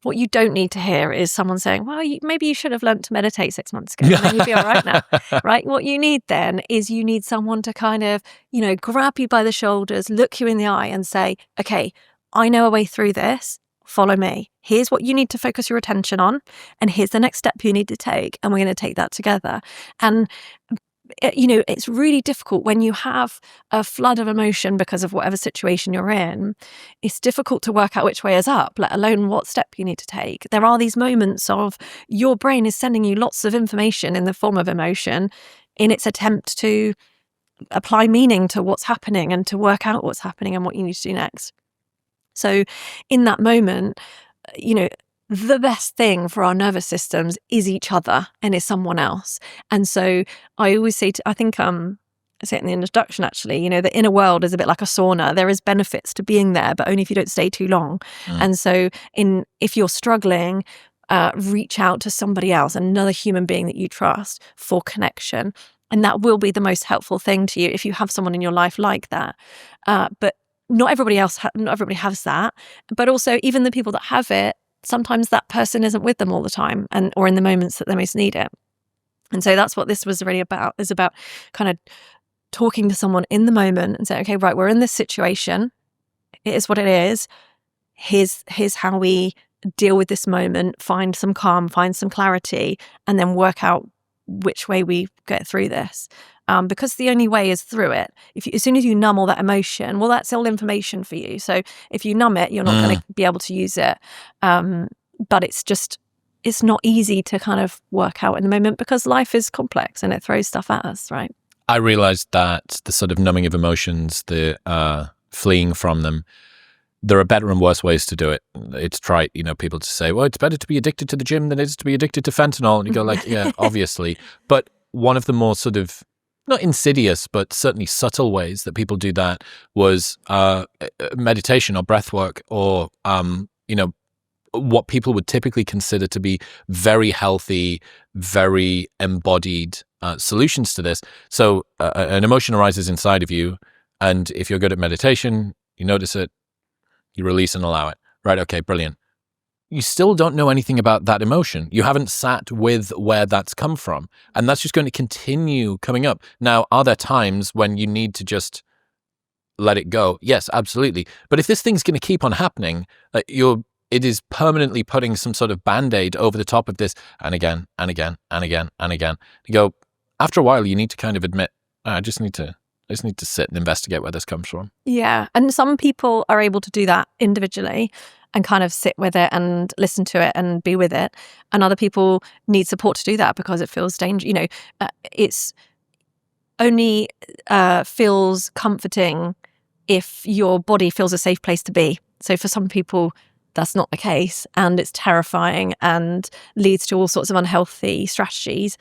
what you don't need to hear is someone saying, well, maybe you should have learned to meditate 6 months ago, and then you'd be all right now, right? What you need then is you need someone to kind of, grab you by the shoulders, look you in the eye and say, okay, I know a way through this, follow me. Here's what you need to focus your attention on, and here's the next step you need to take, and we're going to take that together. And it's really difficult when you have a flood of emotion because of whatever situation you're in. It's difficult to work out which way is up, let alone what step you need to take. There are these moments of your brain is sending you lots of information in the form of emotion in its attempt to apply meaning to what's happening and to work out what's happening and what you need to do next. So in that moment, the best thing for our nervous systems is each other and is someone else. And so I always say, I think I say it in the introduction actually, the inner world is a bit like a sauna. There is benefits to being there, but only if you don't stay too long. And so if you're struggling, reach out to somebody else, another human being that you trust for connection. And that will be the most helpful thing to you if you have someone in your life like that. But not everybody has that. But also even the people that have it, sometimes that person isn't with them all the time or in the moments that they most need it. And so that's what this was really about, is about kind of talking to someone in the moment and saying, okay, right, we're in this situation. It is what it is. Here's how we deal with this moment, find some calm, find some clarity, and then work out which way we get through this. Because the only way is through it. As soon as you numb all that emotion, well, that's all information for you. So if you numb it, you're not going to be able to use it. But it's not easy to kind of work out in the moment because life is complex and it throws stuff at us, right? I realized that the sort of numbing of emotions, the fleeing from them, there are better and worse ways to do it. It's trite, people to say, well, it's better to be addicted to the gym than it is to be addicted to fentanyl. And you go like, yeah, obviously. But one of the more sort of, not insidious, but certainly subtle ways that people do that was meditation or breath work or, what people would typically consider to be very healthy, very embodied solutions to this. So an emotion arises inside of you, and if you're good at meditation, you notice it, you release and allow it. Right, okay, brilliant. You still don't know anything about that emotion. You haven't sat with where that's come from. And that's just going to continue coming up. Now, are there times when you need to just let it go? Yes, absolutely. But if this thing's going to keep on happening, it is permanently putting some sort of Band-Aid over the top of this, and again, and again, and again, and again. You go, after a while, you need to kind of admit, I just need to sit and investigate where this comes from. Yeah. And some people are able to do that individually and kind of sit with it and listen to it and be with it. And other people need support to do that because it feels dangerous. It's only feels comforting if your body feels a safe place to be. So for some people, that's not the case, and it's terrifying and leads to all sorts of unhealthy strategies.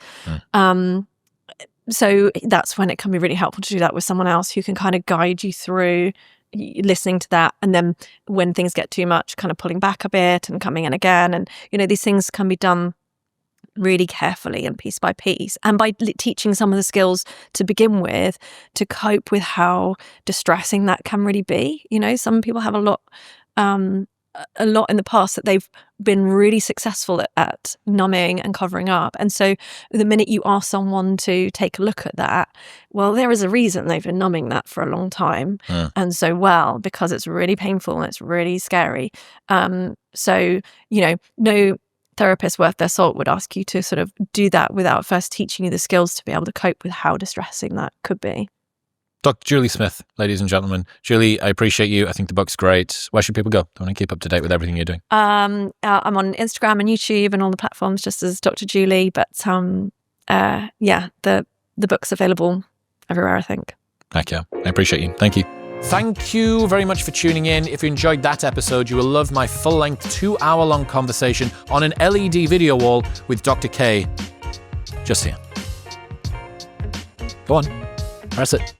So that's when it can be really helpful to do that with someone else who can kind of guide you through listening to that. And then when things get too much, kind of pulling back a bit and coming in again. And, these things can be done really carefully and piece by piece. And by teaching some of the skills to begin with to cope with how distressing that can really be. Some people have a lot in the past that they've been really successful at numbing and covering up. And so the minute you ask someone to take a look at that, well, there is a reason they've been numbing that for a long time. And so, because it's really painful and it's really scary. So, no therapist worth their salt would ask you to sort of do that without first teaching you the skills to be able to cope with how distressing that could be. Dr. Julie Smith, ladies and gentlemen. Julie, I appreciate you. I think the book's great. Where should people go? I want to keep up to date with everything you're doing. I'm on Instagram and YouTube and all the platforms just as Dr. Julie. But the book's available everywhere, I think. Heck yeah. I appreciate you. Thank you. Thank you very much for tuning in. If you enjoyed that episode, you will love my full-length 2-hour-long conversation on an LED video wall with Dr. K. Just here. Go on, press it.